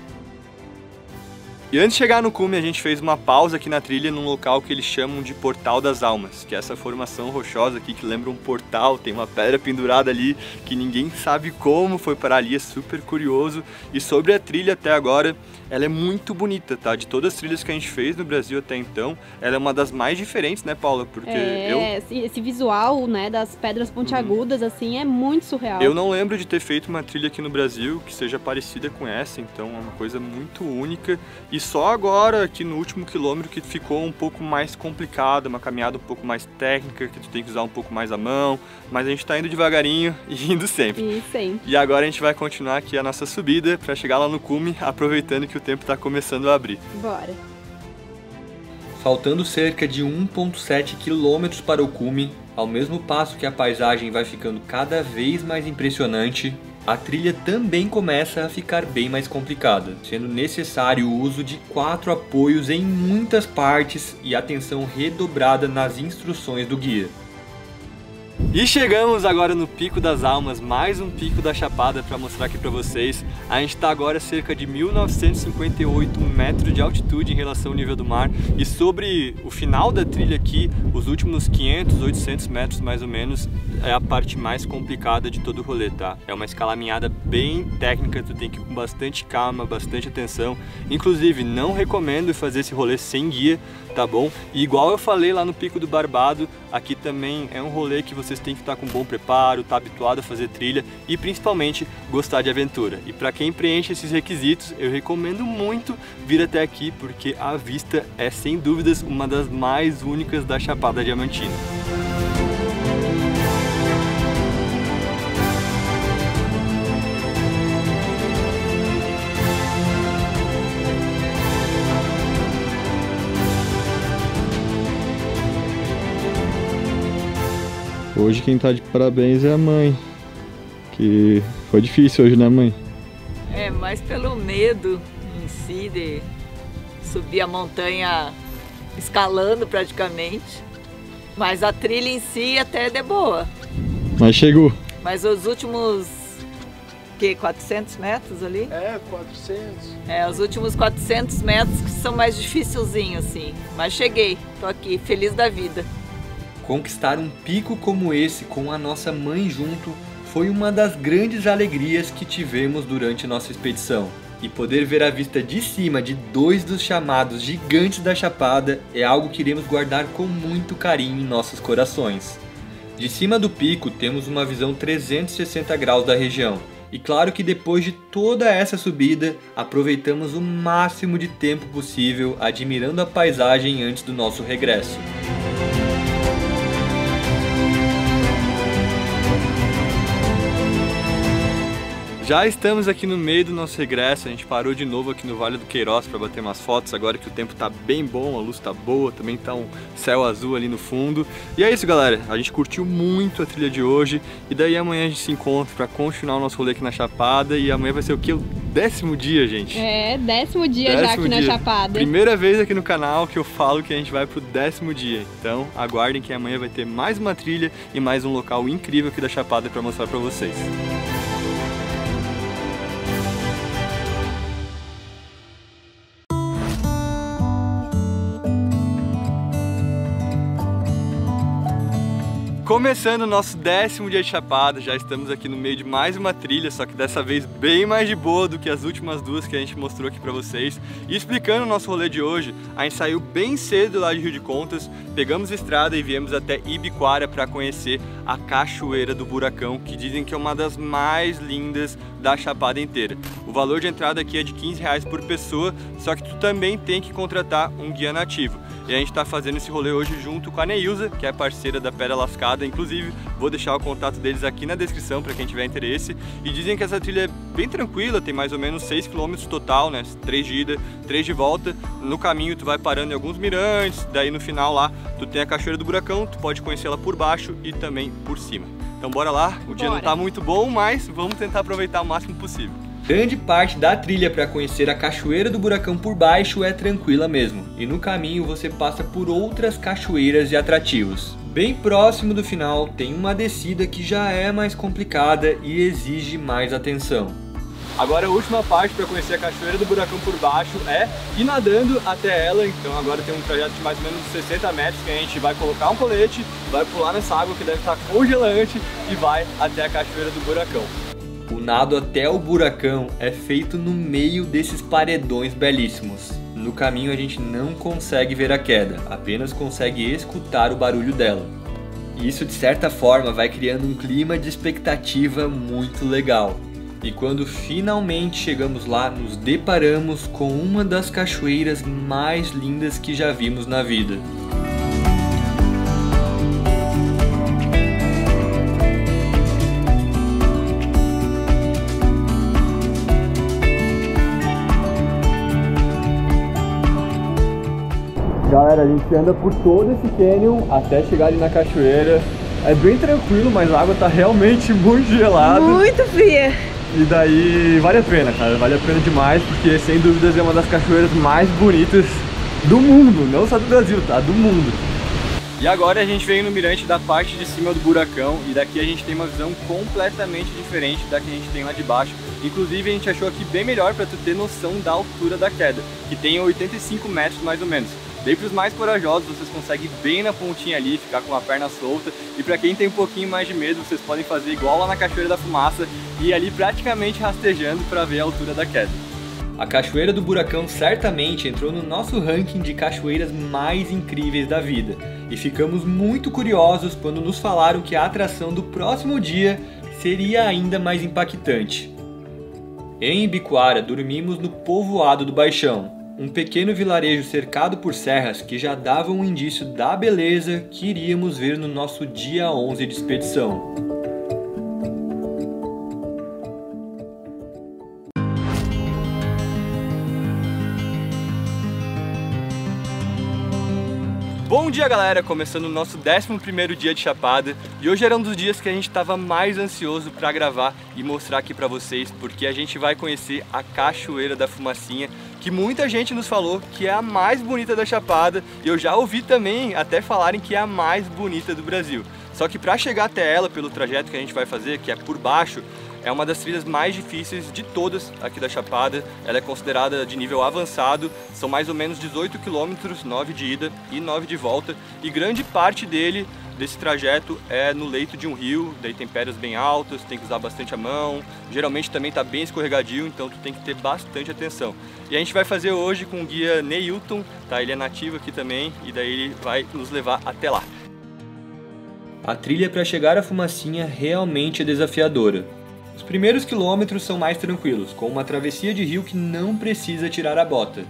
Speaker 1: E antes de chegar no cume, a gente fez uma pausa aqui na trilha num local que eles chamam de Portal das Almas, que é essa formação rochosa aqui que lembra um portal, tem uma pedra pendurada ali que ninguém sabe como foi parar ali, é super curioso. E sobre a trilha até agora, ela é muito bonita, tá? De todas as trilhas que a gente fez no Brasil até então, ela é uma das mais diferentes, né, Paula? Porque
Speaker 7: esse visual, né, das pedras pontiagudas, assim, é muito surreal.
Speaker 1: Eu não lembro de ter feito uma trilha aqui no Brasil que seja parecida com essa, então é uma coisa muito única. E só agora, aqui no último quilômetro, que ficou um pouco mais complicado, uma caminhada um pouco mais técnica, que tu tem que usar um pouco mais a mão, mas a gente tá indo devagarinho e indo sempre.
Speaker 7: E sempre.
Speaker 1: E agora a gente vai continuar aqui a nossa subida para chegar lá no cume, aproveitando que o tempo tá começando a abrir.
Speaker 7: Bora.
Speaker 1: Faltando cerca de 1,7 km para o cume, ao mesmo passo que a paisagem vai ficando cada vez mais impressionante, a trilha também começa a ficar bem mais complicada, sendo necessário o uso de 4 apoios em muitas partes e atenção redobrada nas instruções do guia. E chegamos agora no Pico das Almas, mais um pico da Chapada para mostrar aqui para vocês. A gente está agora a cerca de 1958 metros de altitude em relação ao nível do mar, e sobre o final da trilha aqui, os últimos 500, 800 metros mais ou menos, é a parte mais complicada de todo o rolê, tá? É uma escalaminhada bem técnica, tu tem que ir com bastante calma, bastante atenção. Inclusive, não recomendo fazer esse rolê sem guia, tá bom? E igual eu falei lá no Pico do Barbado, aqui também é um rolê que vocês têm que estar com bom preparo, estar habituado a fazer trilha e principalmente gostar de aventura. E para quem preenche esses requisitos, eu recomendo muito vir até aqui, porque a vista é sem dúvidas uma das mais únicas da Chapada Diamantina.
Speaker 8: Hoje quem tá de parabéns é a mãe, que foi difícil hoje, né, mãe?
Speaker 9: É, mais pelo medo em si de subir a montanha escalando praticamente, mas a trilha em si até é de boa.
Speaker 8: Mas chegou.
Speaker 9: Mas os últimos, 400 metros ali?
Speaker 10: É, 400.
Speaker 9: É, os últimos 400 metros que são mais dificilzinhos assim, mas cheguei, tô aqui, feliz da vida.
Speaker 1: Conquistar um pico como esse com a nossa mãe junto foi uma das grandes alegrias que tivemos durante nossa expedição. E poder ver a vista de cima de 2 dos chamados gigantes da Chapada é algo que iremos guardar com muito carinho em nossos corações. De cima do pico temos uma visão 360 graus da região. E claro que depois de toda essa subida, aproveitamos o máximo de tempo possível admirando a paisagem antes do nosso regresso. Já estamos aqui no meio do nosso regresso, a gente parou de novo aqui no Vale do Queiroz para bater umas fotos, agora que o tempo tá bem bom, a luz tá boa, também tá um céu azul ali no fundo. E é isso, galera, a gente curtiu muito a trilha de hoje, e daí amanhã a gente se encontra para continuar o nosso rolê aqui na Chapada, e amanhã vai ser o quê? O 10º dia, gente.
Speaker 7: É, 10º dia já aqui na Chapada.
Speaker 1: Primeira vez aqui no canal que eu falo que a gente vai pro 10º dia, então aguardem que amanhã vai ter mais uma trilha e mais um local incrível aqui da Chapada para mostrar para vocês. Começando o nosso 10º dia de Chapada, já estamos aqui no meio de mais uma trilha, só que dessa vez bem mais de boa do que as últimas duas que a gente mostrou aqui pra vocês. E explicando o nosso rolê de hoje, a gente saiu bem cedo lá de Rio de Contas, pegamos a estrada e viemos até Ibiquara para conhecer a Cachoeira do Buracão, que dizem que é uma das mais lindas da Chapada inteira. O valor de entrada aqui é de R$15 por pessoa, só que tu também tem que contratar um guia nativo. E a gente está fazendo esse rolê hoje junto com a Neilza, que é parceira da Pedra Lascada. Inclusive, vou deixar o contato deles aqui na descrição para quem tiver interesse. E dizem que essa trilha é bem tranquila, tem mais ou menos 6 km total, né? 3 de ida, 3 de volta. No caminho tu vai parando em alguns mirantes, daí no final lá tu tem a Cachoeira do Buracão, tu pode conhecê-la por baixo e também por cima. Então bora lá, o dia não tá muito bom, mas vamos tentar aproveitar o máximo possível. Grande parte da trilha para conhecer a Cachoeira do Buracão por baixo é tranquila mesmo, e no caminho você passa por outras cachoeiras e atrativos. Bem próximo do final tem uma descida que já é mais complicada e exige mais atenção. Agora a última parte para conhecer a Cachoeira do Buracão por baixo é ir nadando até ela, então agora tem um trajeto de mais ou menos 60 metros que a gente vai colocar um colete, vai pular nessa água que deve estar congelante e vai até a Cachoeira do Buracão. O nado até o buracão é feito no meio desses paredões belíssimos. No caminho a gente não consegue ver a queda, apenas consegue escutar o barulho dela. E isso de certa forma vai criando um clima de expectativa muito legal. E quando finalmente chegamos lá, nos deparamos com uma das cachoeiras mais lindas que já vimos na vida. Galera, a gente anda por todo esse cânion até chegar ali na cachoeira É bem tranquilo, mas a água tá realmente muito gelada.
Speaker 10: Muito fria.
Speaker 1: E daí vale a pena, cara, vale a pena demais, porque sem dúvidas é uma das cachoeiras mais bonitas do mundo, não só do Brasil, tá? Do mundo. E agora a gente veio no mirante da parte de cima do buracão e daqui a gente tem uma visão completamente diferente da que a gente tem lá de baixo. Inclusive a gente achou aqui bem melhor para tu ter noção da altura da queda, que tem 85 metros mais ou menos. Daí para os mais corajosos vocês conseguem ir bem na pontinha ali, ficar com a perna solta. E para quem tem um pouquinho mais de medo, vocês podem fazer igual lá na Cachoeira da Fumaça e ir ali praticamente rastejando para ver a altura da queda. A Cachoeira do Buracão certamente entrou no nosso ranking de cachoeiras mais incríveis da vida. E ficamos muito curiosos quando nos falaram que a atração do próximo dia seria ainda mais impactante. Em Ibicoara, dormimos no Povoado do Baixão, um pequeno vilarejo cercado por serras que já davam um indício da beleza que iríamos ver no nosso dia 11 de expedição. Bom dia, galera! Começando o nosso 11º dia de Chapada e hoje era um dos dias que a gente estava mais ansioso para gravar e mostrar aqui para vocês, porque a gente vai conhecer a Cachoeira da Fumacinha, que muita gente nos falou que é a mais bonita da Chapada e eu já ouvi também até falarem que é a mais bonita do Brasil. Só que para chegar até ela, pelo trajeto que a gente vai fazer, que é por baixo, é uma das trilhas mais difíceis de todas aqui da Chapada. Ela é considerada de nível avançado, são mais ou menos 18 quilômetros, 9 de ida e 9 de volta. E grande parte desse trajeto é no leito de um rio, daí tem pedras bem altas, tem que usar bastante a mão. Geralmente também está bem escorregadio, então tu tem que ter bastante atenção. E a gente vai fazer hoje com o guia Neilton, tá? Ele é nativo aqui também e daí ele vai nos levar até lá. A trilha para chegar à Fumacinha realmente é desafiadora. Os primeiros quilômetros são mais tranquilos, com uma travessia de rio que não precisa tirar a bota.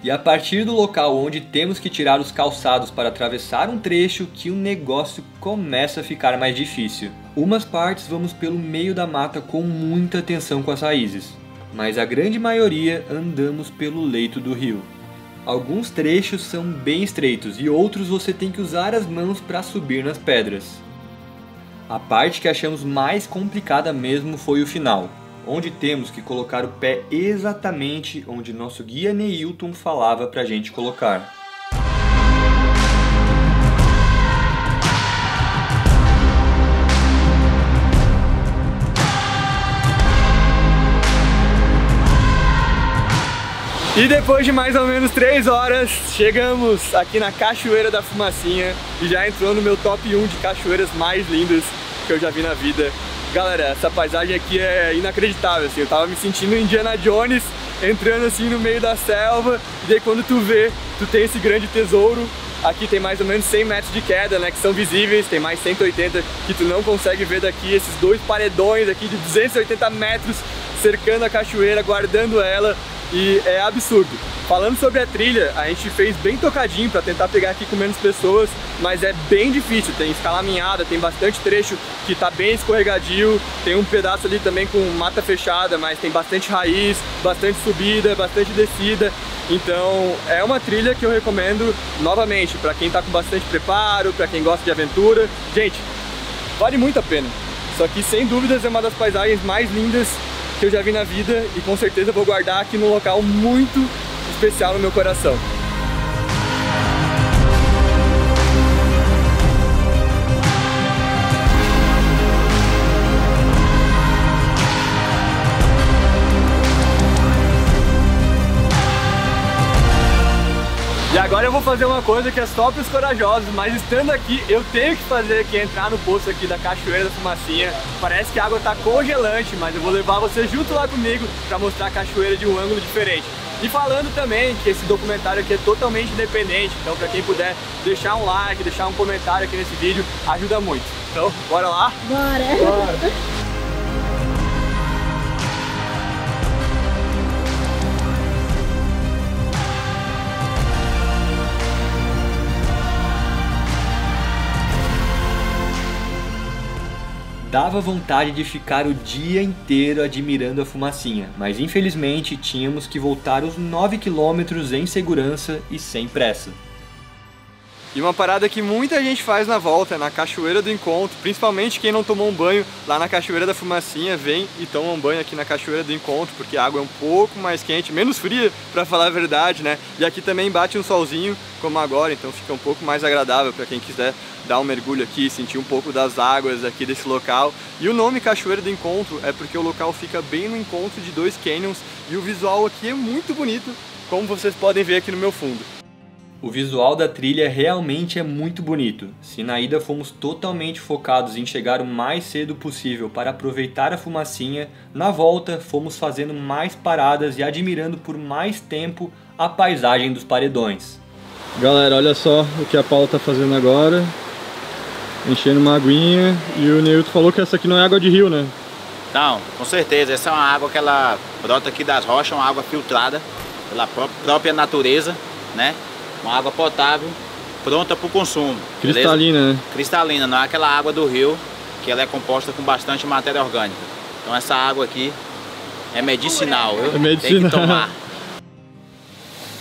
Speaker 1: E a partir do local onde temos que tirar os calçados para atravessar um trecho que o negócio começa a ficar mais difícil. Umas partes vamos pelo meio da mata com muita atenção com as raízes, mas a grande maioria andamos pelo leito do rio. Alguns trechos são bem estreitos e outros você tem que usar as mãos para subir nas pedras. A parte que achamos mais complicada mesmo foi o final, onde temos que colocar o pé exatamente onde nosso guia Neilton falava pra gente colocar. E depois de mais ou menos 3 horas, chegamos aqui na Cachoeira da Fumacinha e já entrou no meu top 1 de cachoeiras mais lindas que eu já vi na vida. Galera, essa paisagem aqui é inacreditável, assim, eu tava me sentindo Indiana Jones entrando assim no meio da selva, e daí quando tu vê, tu tem esse grande tesouro. Aqui tem mais ou menos 100 metros de queda, né, que são visíveis, tem mais 180 que tu não consegue ver daqui, esses dois paredões aqui de 280 metros cercando a cachoeira, guardando ela. E é absurdo. Falando sobre a trilha, a gente fez bem tocadinho para tentar pegar aqui com menos pessoas, mas é bem difícil, tem escalaminhada, tem bastante trecho que tá bem escorregadio, tem um pedaço ali também com mata fechada, mas tem bastante raiz, bastante subida, bastante descida. Então é uma trilha que eu recomendo novamente para quem tá com bastante preparo, para quem gosta de aventura. Gente, vale muito a pena. Só que sem dúvidas é uma das paisagens mais lindas que eu já vi na vida e com certeza vou guardar aqui num local muito especial no meu coração. E agora eu vou fazer uma coisa que é só para os corajosos, mas estando aqui eu tenho que fazer, que é entrar no poço aqui da Cachoeira da Fumacinha. Parece que a água está congelante, mas eu vou levar você junto lá comigo para mostrar a cachoeira de um ângulo diferente. E falando também que esse documentário aqui é totalmente independente, então para quem puder deixar um like, deixar um comentário aqui nesse vídeo, ajuda muito. Então, bora lá?
Speaker 10: Bora!
Speaker 1: Bora! Dava vontade de ficar o dia inteiro admirando a fumacinha, mas infelizmente tínhamos que voltar os 9 quilômetros em segurança e sem pressa. E uma parada que muita gente faz na volta, na Cachoeira do Encontro, principalmente quem não tomou um banho lá na Cachoeira da Fumacinha, vem e toma um banho aqui na Cachoeira do Encontro, porque a água é um pouco mais quente, menos fria, pra falar a verdade, né? E aqui também bate um solzinho, como agora, então fica um pouco mais agradável para quem quiser dar um mergulho aqui, sentir um pouco das águas aqui desse local. E o nome Cachoeira do Encontro é porque o local fica bem no encontro de dois canyons e o visual aqui é muito bonito, como vocês podem ver aqui no meu fundo. O visual da trilha realmente é muito bonito. Se na ida fomos totalmente focados em chegar o mais cedo possível para aproveitar a fumacinha, na volta fomos fazendo mais paradas e admirando por mais tempo a paisagem dos paredões.
Speaker 8: Galera, olha só o que a Paula tá fazendo agora. Enchendo uma aguinha. E o Neilton falou que essa aqui não é água de rio, né?
Speaker 10: Não, com certeza. Essa é uma água que ela brota aqui das rochas, uma água filtrada pela própria natureza, né? Uma água potável, pronta para o consumo.
Speaker 8: Cristalina,
Speaker 10: beleza?
Speaker 8: né?
Speaker 10: Cristalina, não é aquela água do rio, que ela é composta com bastante matéria orgânica. Então essa água aqui é medicinal, viu?
Speaker 8: É medicinal.
Speaker 10: Tem que tomar.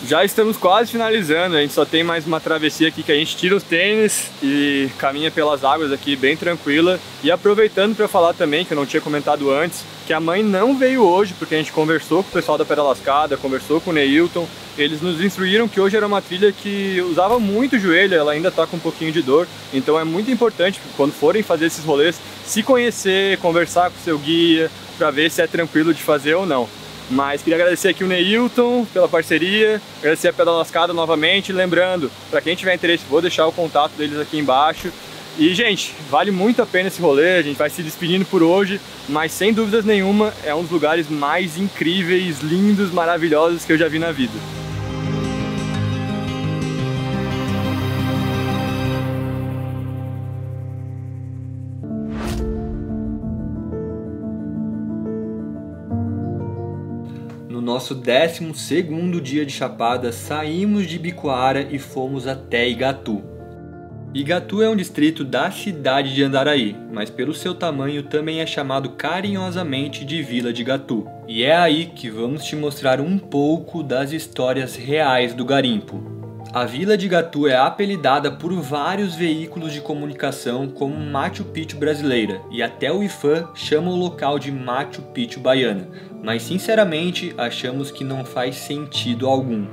Speaker 1: Já estamos quase finalizando, a gente só tem mais uma travessia aqui que a gente tira os tênis e caminha pelas águas aqui bem tranquila. E aproveitando para falar também, que eu não tinha comentado antes, que a mãe não veio hoje, porque a gente conversou com o pessoal da Pedra Lascada, conversou com o Neilton. Eles nos instruíram que hoje era uma trilha que usava muito o joelho, ela ainda está com um pouquinho de dor. Então é muito importante, quando forem fazer esses rolês, se conhecer, conversar com o seu guia, para ver se é tranquilo de fazer ou não. Mas queria agradecer aqui o Neilton pela parceria, agradecer a Pedra Lascada novamente, lembrando, para quem tiver interesse, vou deixar o contato deles aqui embaixo. E, gente, vale muito a pena esse rolê, a gente vai se despedindo por hoje, mas sem dúvidas nenhuma é um dos lugares mais incríveis, lindos, maravilhosos que eu já vi na vida. No nosso 12º dia de Chapada, saímos de Ibicoara e fomos até Igatu. Igatu é um distrito da cidade de Andaraí, mas pelo seu tamanho também é chamado carinhosamente de Vila de Igatu. E é aí que vamos te mostrar um pouco das histórias reais do garimpo. A Vila de Igatu é apelidada por vários veículos de comunicação como Machu Picchu brasileira, e até o IFAM chama o local de Machu Picchu baiana, mas sinceramente achamos que não faz sentido algum.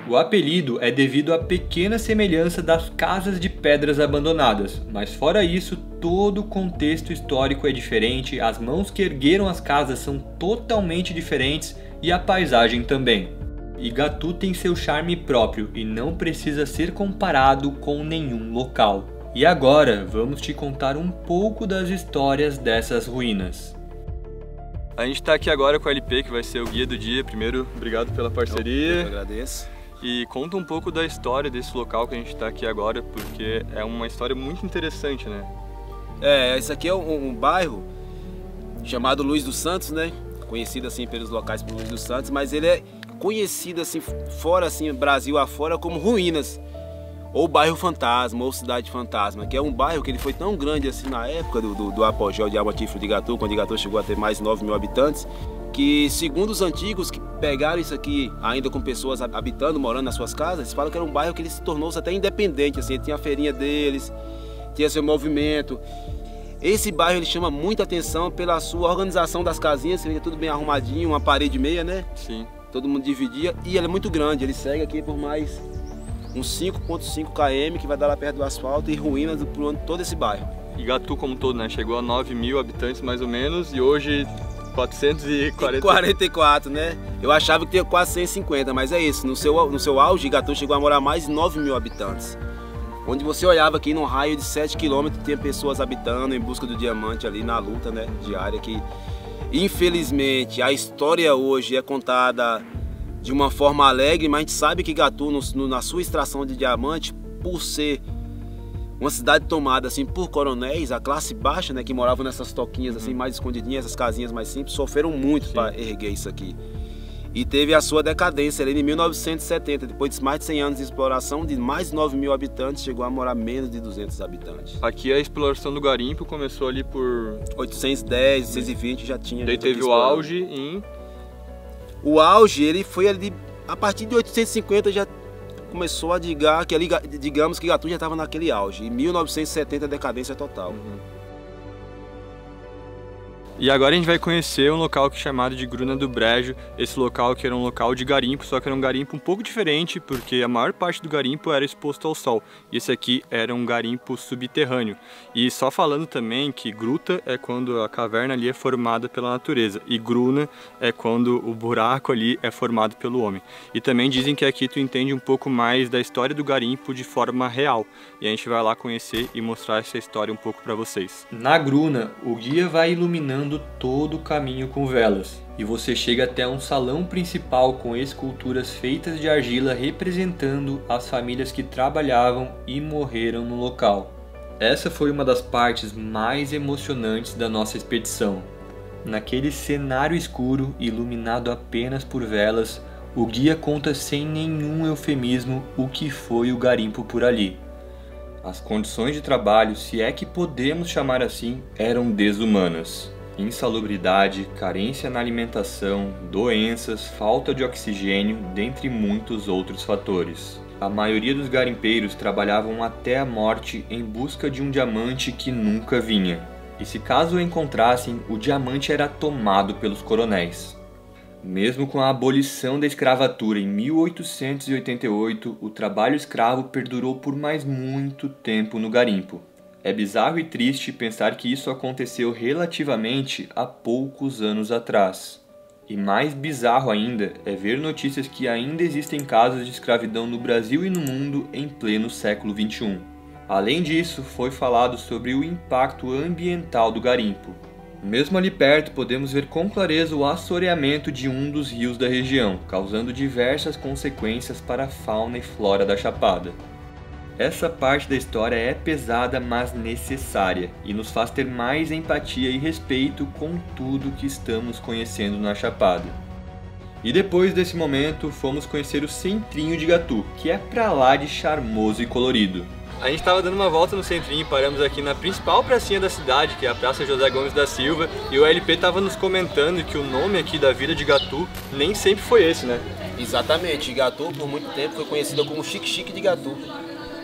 Speaker 1: O apelido é devido à pequena semelhança das casas de pedras abandonadas, mas fora isso, todo o contexto histórico é diferente, as mãos que ergueram as casas são totalmente diferentes e a paisagem também. Igatu tem seu charme próprio e não precisa ser comparado com nenhum local. E agora vamos te contar um pouco das histórias dessas ruínas. A gente está aqui agora com o LP, que vai ser o guia do dia. Primeiro, obrigado pela parceria.
Speaker 10: Eu agradeço.
Speaker 1: E conta um pouco da história desse local que a gente está aqui agora, porque é uma história muito interessante, né?
Speaker 10: Esse aqui é um bairro chamado Luiz dos Santos, né? Conhecido assim pelos locais por Luiz dos Santos, mas ele é conhecido assim fora, assim, Brasil afora, como Ruínas, ou bairro fantasma, ou cidade fantasma, que é um bairro que ele foi tão grande assim na época do apogeu diamantífero de Igatu, quando Igatu chegou a ter mais de 9 mil habitantes, que segundo os antigos que pegaram isso aqui ainda com pessoas habitando, morando nas suas casas, eles falam que era um bairro que ele se tornou-se até independente, assim, ele tinha a feirinha deles, tinha seu movimento. Esse bairro ele chama muita atenção pela sua organização das casinhas, que tudo bem arrumadinho, uma parede meia, né?
Speaker 1: Sim.
Speaker 10: Todo mundo dividia, e ele é muito grande, ele segue aqui por mais uns 5,5 km, que vai dar lá perto do asfalto, e ruínas por todo esse bairro.
Speaker 1: Igatu como todo, né? Chegou a 9 mil habitantes mais ou menos, e hoje
Speaker 10: 444, né? Eu achava que tinha quase 150, mas é isso, no seu auge, Igatu chegou a morar mais de 9 mil habitantes. Onde você olhava aqui num raio de 7 km, tinha pessoas habitando em busca do diamante ali na luta, né, diária, que infelizmente a história hoje é contada de uma forma alegre, mas a gente sabe que Igatu, na sua extração de diamante, por ser uma cidade tomada assim por coronéis, a classe baixa, né, que moravam nessas toquinhas assim mais escondidinhas, essas casinhas mais simples, sofreram muito para erguer isso aqui. E teve a sua decadência ali em 1970, depois de mais de 100 anos de exploração, de mais de 9 mil habitantes, chegou a morar menos de 200 habitantes.
Speaker 1: Aqui a exploração do garimpo começou ali por
Speaker 10: 810, 820 já tinha.
Speaker 1: Daí teve o auge em...
Speaker 10: O auge, ele foi ali, a partir de 850 já começou a digar que ali, digamos que Igatu já estava naquele auge. Em 1970, decadência total.
Speaker 1: E agora a gente vai conhecer um local que é chamado de Gruna do Brejo. Esse local que era um local de garimpo, só que era um garimpo um pouco diferente, porque a maior parte do garimpo era exposto ao sol. E esse aqui era um garimpo subterrâneo. E só falando também que gruta é quando a caverna ali é formada pela natureza. E gruna é quando o buraco ali é formado pelo homem. E também dizem que aqui tu entende um pouco mais da história do garimpo de forma real. E a gente vai lá conhecer e mostrar essa história um pouco para vocês. Na gruna, o guia vai iluminando todo o caminho com velas e você chega até um salão principal com esculturas feitas de argila representando as famílias que trabalhavam e morreram no local. Essa foi uma das partes mais emocionantes da nossa expedição. Naquele cenário escuro, iluminado apenas por velas, o guia conta sem nenhum eufemismo o que foi o garimpo por ali. As condições de trabalho, se é que podemos chamar assim, eram desumanas. Insalubridade, carência na alimentação, doenças, falta de oxigênio, dentre muitos outros fatores. A maioria dos garimpeiros trabalhavam até a morte em busca de um diamante que nunca vinha. E se caso o encontrassem, o diamante era tomado pelos coronéis. Mesmo com a abolição da escravatura em 1888, o trabalho escravo perdurou por mais muito tempo no garimpo. É bizarro e triste pensar que isso aconteceu relativamente há poucos anos atrás. E mais bizarro ainda é ver notícias que ainda existem casos de escravidão no Brasil e no mundo em pleno século XXI. Além disso, foi falado sobre o impacto ambiental do garimpo. Mesmo ali perto, podemos ver com clareza o assoreamento de um dos rios da região, causando diversas consequências para a fauna e flora da Chapada. Essa parte da história é pesada, mas necessária, e nos faz ter mais empatia e respeito com tudo que estamos conhecendo na Chapada. E depois desse momento, fomos conhecer o centrinho de Igatu, que é pra lá de charmoso e colorido. A gente estava dando uma volta no centrinho e paramos aqui na principal pracinha da cidade, que é a Praça José Gomes da Silva, e o LP estava nos comentando que o nome aqui da vila de Igatu nem sempre foi esse, né?
Speaker 10: Exatamente, Igatu por muito tempo foi conhecida como Xique-Xique de Igatu.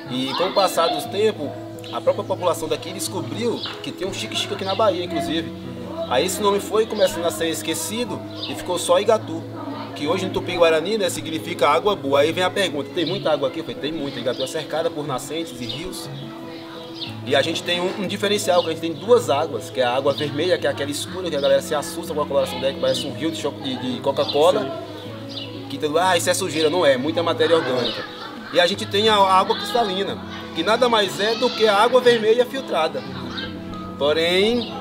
Speaker 10: E com o passar dos tempos, a própria população daqui descobriu que tem um Xique-Xique aqui na Bahia, inclusive. Aí esse nome foi começando a ser esquecido e ficou só Igatu, que hoje no Tupi-Guarani, né, significa água boa. Aí vem a pergunta, tem muita água aqui? Eu falei, tem muita. Igatu é cercada por nascentes e rios. E a gente tem um diferencial, que a gente tem duas águas, que é a água vermelha, que é aquela escura, que a galera se assusta com a coloração dela, que parece um rio de Coca-Cola. Que tudo, isso é sujeira, não é, muita matéria orgânica. E a gente tem a água cristalina, que nada mais é do que a água vermelha filtrada. Porém,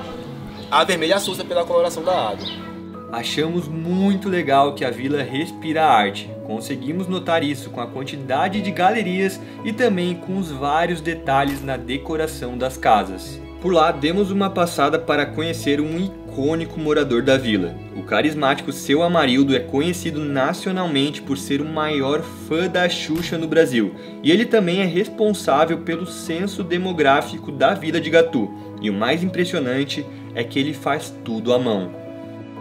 Speaker 10: a vermelha assusta pela coloração da água.
Speaker 1: Achamos muito legal que a vila respira arte. Conseguimos notar isso com a quantidade de galerias e também com os vários detalhes na decoração das casas. Por lá, demos uma passada para conhecer um icônico morador da vila. O carismático Seu Amarildo é conhecido nacionalmente por ser o maior fã da Xuxa no Brasil. E ele também é responsável pelo censo demográfico da vila de Igatu. E o mais impressionante é que ele faz tudo à mão.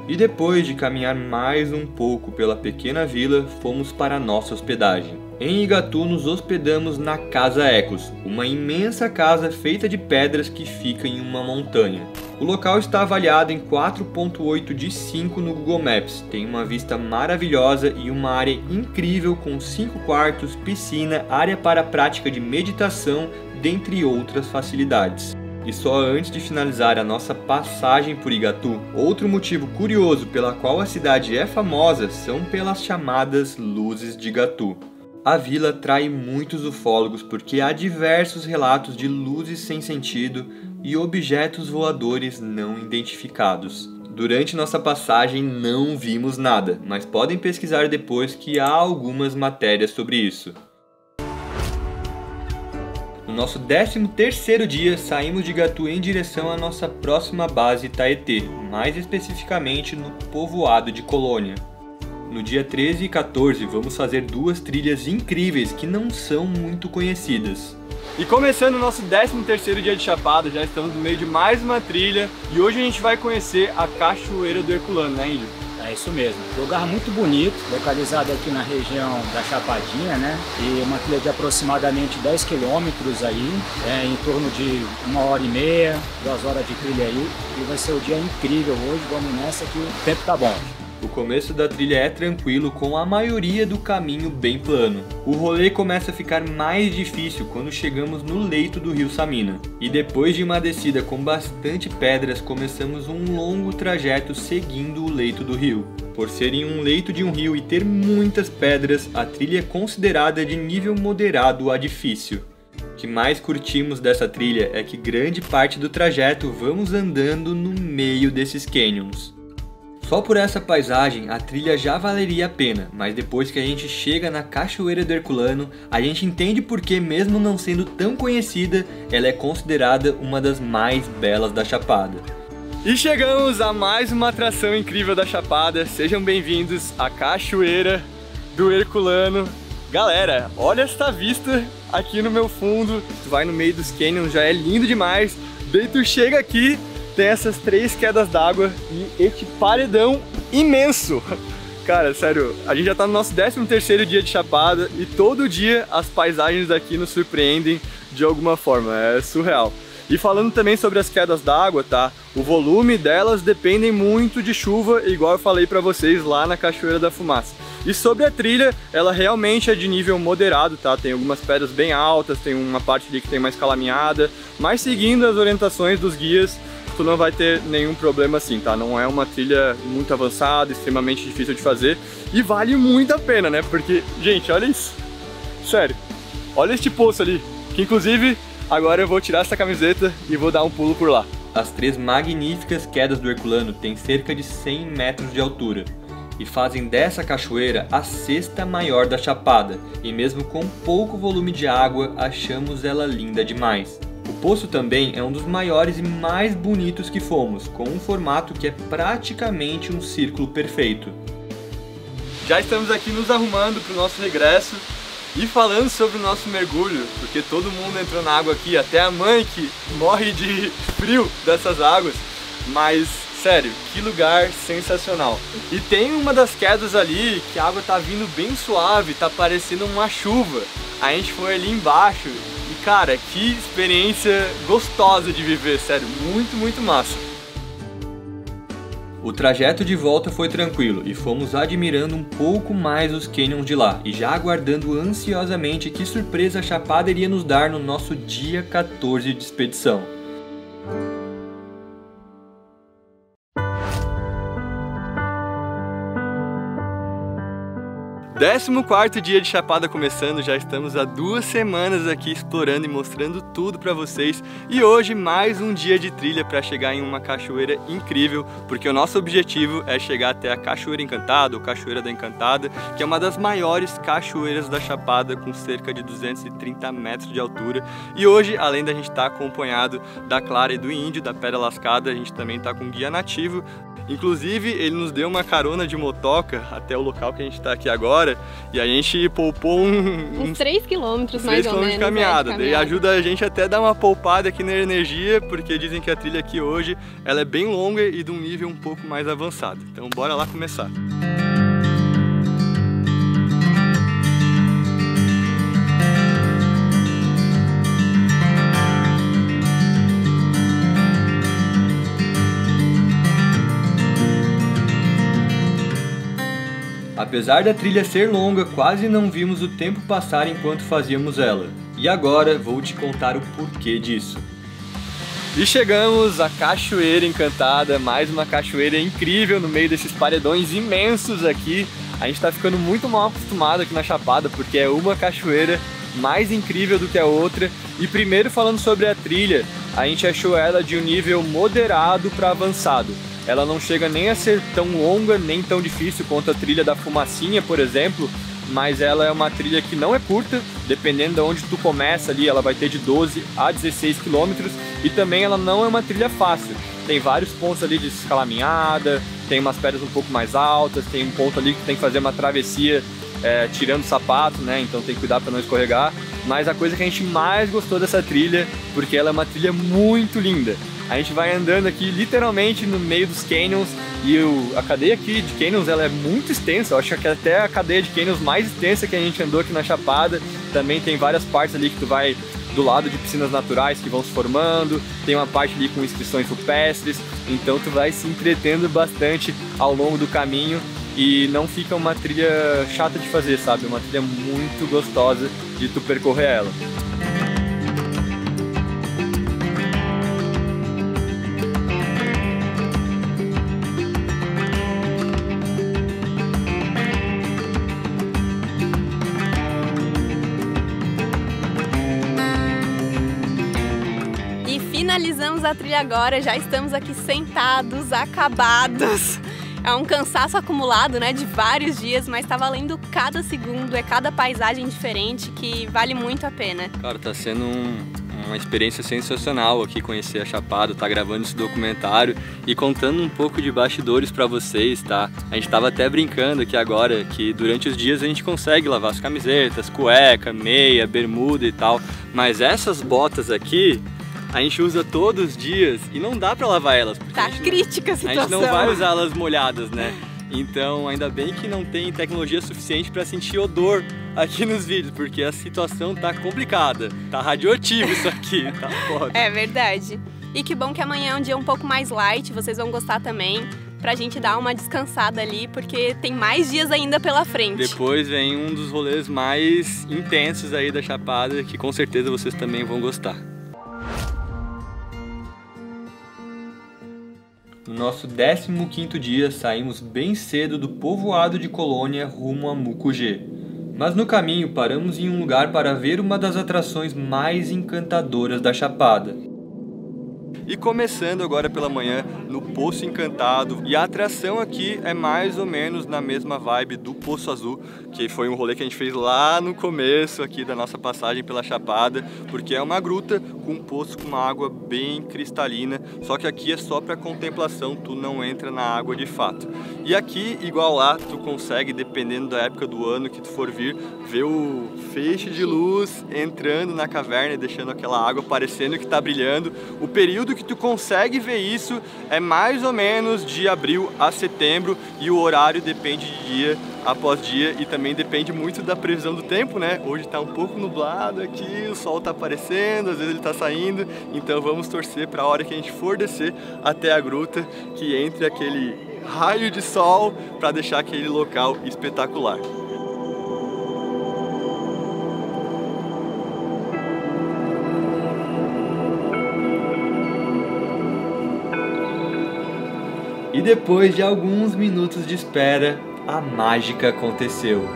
Speaker 1: E depois de caminhar mais um pouco pela pequena vila, fomos para a nossa hospedagem. Em Igatu nos hospedamos na Casa Ecos, uma imensa casa feita de pedras que fica em uma montanha. O local está avaliado em 4.8 de 5 no Google Maps, tem uma vista maravilhosa e uma área incrível com 5 quartos, piscina, área para prática de meditação, dentre outras facilidades. E só antes de finalizar a nossa passagem por Igatu, outro motivo curioso pela qual a cidade é famosa são pelas chamadas luzes de Igatu. A vila atrai muitos ufólogos porque há diversos relatos de luzes sem sentido e objetos voadores não identificados. Durante nossa passagem não vimos nada, mas podem pesquisar depois que há algumas matérias sobre isso. No nosso 13º dia, saímos de Igatu em direção à nossa próxima base Taetê, mais especificamente no povoado de Colônia. No dia 13 e 14 vamos fazer duas trilhas incríveis que não são muito conhecidas. E começando o nosso 13º dia de Chapada, já estamos no meio de mais uma trilha e hoje a gente vai conhecer a Cachoeira do Herculano, né, Índio?
Speaker 3: É isso mesmo. Lugar muito bonito, localizado aqui na região da Chapadinha, né? E uma trilha de aproximadamente 10 quilômetros aí, em torno de 1h30, 2 horas de trilha aí. E vai ser um dia incrível hoje, vamos nessa que o tempo tá bom.
Speaker 1: O começo da trilha é tranquilo, com a maioria do caminho bem plano. O rolê começa a ficar mais difícil quando chegamos no leito do rio Samina. E depois de uma descida com bastante pedras, começamos um longo trajeto seguindo o leito do rio. Por ser em um leito de um rio e ter muitas pedras, a trilha é considerada de nível moderado a difícil. O que mais curtimos dessa trilha é que grande parte do trajeto vamos andando no meio desses canyons. Só por essa paisagem a trilha já valeria a pena, mas depois que a gente chega na Cachoeira do Herculano, a gente entende porque, mesmo não sendo tão conhecida, ela é considerada uma das mais belas da Chapada. E chegamos a mais uma atração incrível da Chapada, sejam bem-vindos à Cachoeira do Herculano. Galera, olha essa vista aqui no meu fundo, tu vai no meio dos canyons, já é lindo demais, daí tu chega aqui, tem essas 3 quedas d'água e este paredão imenso. Cara, sério, a gente já tá no nosso 13º dia de Chapada e todo dia as paisagens daqui nos surpreendem de alguma forma, é surreal. E falando também sobre as quedas d'água, tá? O volume delas dependem muito de chuva, igual eu falei pra vocês lá na Cachoeira da Fumaça. E sobre a trilha, ela realmente é de nível moderado, tá? Tem algumas pedras bem altas, tem uma parte ali que tem mais calaminhada, mas seguindo as orientações dos guias, tu não vai ter nenhum problema assim, tá? Não é uma trilha muito avançada, extremamente difícil de fazer e vale muito a pena, né? Porque, gente, olha isso. Sério, olha este poço ali, que inclusive agora eu vou tirar essa camiseta e vou dar um pulo por lá. As 3 magníficas quedas do Herculano têm cerca de 100 metros de altura e fazem dessa cachoeira a 6ª maior da Chapada, e mesmo com pouco volume de água, achamos ela linda demais. O poço também é um dos maiores e mais bonitos que fomos, com um formato que é praticamente um círculo perfeito. Já estamos aqui nos arrumando para o nosso regresso e falando sobre o nosso mergulho, porque todo mundo entrou na água aqui, até a mãe que morre de frio dessas águas, mas sério, que lugar sensacional. E tem uma das quedas ali que a água tá vindo bem suave, tá parecendo uma chuva. A gente foi ali embaixo e cara, que experiência gostosa de viver, sério, muito, muito massa. O trajeto de volta foi tranquilo e fomos admirando um pouco mais os canyons de lá e já aguardando ansiosamente que surpresa a Chapada iria nos dar no nosso dia 14 de expedição. Décimo quarto dia de Chapada começando, já estamos há 2 semanas aqui explorando e mostrando tudo pra vocês. E hoje mais um dia de trilha para chegar em uma cachoeira incrível, porque o nosso objetivo é chegar até a Cachoeira Encantada, ou Cachoeira da Encantada, que é uma das maiores cachoeiras da Chapada, com cerca de 230 metros de altura. E hoje, além da gente estar acompanhado da Clara e do Índio, da Pedra Lascada, a gente também está com um guia nativo. Inclusive, ele nos deu uma carona de motoca até o local que a gente está aqui agora e a gente poupou uns 3 quilômetros mais ou menos de caminhada. E ajuda a gente até a dar uma poupada aqui na energia, porque dizem que a trilha aqui hoje ela é bem longa e de um nível um pouco mais avançado. Então bora lá começar. Apesar da trilha ser longa, quase não vimos o tempo passar enquanto fazíamos ela. E agora vou te contar o porquê disso. E chegamos à Cachoeira Encantada, mais uma cachoeira incrível no meio desses paredões imensos aqui. A gente tá ficando muito mal acostumado aqui na Chapada, porque é uma cachoeira mais incrível do que a outra. E primeiro, falando sobre a trilha, a gente achou ela de um nível moderado para avançado. Ela não chega nem a ser tão longa, nem tão difícil quanto a trilha da Fumacinha, por exemplo, mas ela é uma trilha que não é curta, dependendo de onde tu começa ali, ela vai ter de 12 a 16 quilômetros, e também ela não é uma trilha fácil. Tem vários pontos ali de escalaminhada, tem umas pedras um pouco mais altas, tem um ponto ali que tem que fazer uma travessia tirando o sapato, né? Então tem que cuidar para não escorregar. Mas a coisa que a gente mais gostou dessa trilha, porque ela é uma trilha muito linda. A gente vai andando aqui literalmente no meio dos canyons e a cadeia aqui de canyons ela é muito extensa. Eu acho que até a cadeia de canyons mais extensa que a gente andou aqui na Chapada. Também tem várias partes ali que tu vai do lado de piscinas naturais que vão se formando, tem uma parte ali com inscrições rupestres, então tu vai se entretendo bastante ao longo do caminho e não fica uma trilha chata de fazer, sabe? Uma trilha muito gostosa de tu percorrer ela.
Speaker 4: Finalizamos a trilha agora, já estamos aqui sentados, acabados. É um cansaço acumulado, né, de vários dias, mas tá valendo cada segundo, é cada paisagem diferente que vale muito a pena.
Speaker 1: Cara, tá sendo uma experiência sensacional aqui conhecer a Chapada, tá gravando esse documentário e contando um pouco de bastidores pra vocês, tá? A gente tava até brincando aqui agora que durante os dias a gente consegue lavar as camisetas, cueca, meia, bermuda e tal, mas essas botas aqui a gente usa todos os dias e não dá pra lavar elas.
Speaker 4: Tá crítica a situação.
Speaker 1: A gente não vai usar elas molhadas, né? Então ainda bem que não tem tecnologia suficiente pra sentir odor aqui nos vídeos, porque a situação tá complicada. Tá radioativo isso aqui, tá foda.
Speaker 4: É verdade. E que bom que amanhã é um dia um pouco mais light, vocês vão gostar também, pra gente dar uma descansada ali, porque tem mais dias ainda pela frente.
Speaker 1: Depois vem um dos rolês mais intensos aí da Chapada, que com certeza vocês também vão gostar. No nosso 15º dia, saímos bem cedo do povoado de Colônia rumo a Mucugê. Mas no caminho paramos em um lugar para ver uma das atrações mais encantadoras da Chapada. E começando agora pela manhã no Poço Encantado, e a atração aqui é mais ou menos na mesma vibe do Poço Azul, que foi um rolê que a gente fez lá no começo aqui da nossa passagem pela Chapada, porque é uma gruta com um poço com uma água bem cristalina, só que aqui é só para contemplação, tu não entra na água de fato. E aqui, igual lá, tu consegue, dependendo da época do ano que tu for vir, ver o feixe de luz entrando na caverna e deixando aquela água parecendo que tá brilhando. O período que tu consegue ver isso é mais ou menos de abril a setembro e o horário depende de dia após dia e também depende muito da previsão do tempo, né? Hoje tá um pouco nublado aqui, o sol tá aparecendo, às vezes ele tá saindo, então vamos torcer para a hora que a gente for descer até a gruta que entre aquele raio de sol para deixar aquele local espetacular. E depois de alguns minutos de espera, a mágica aconteceu.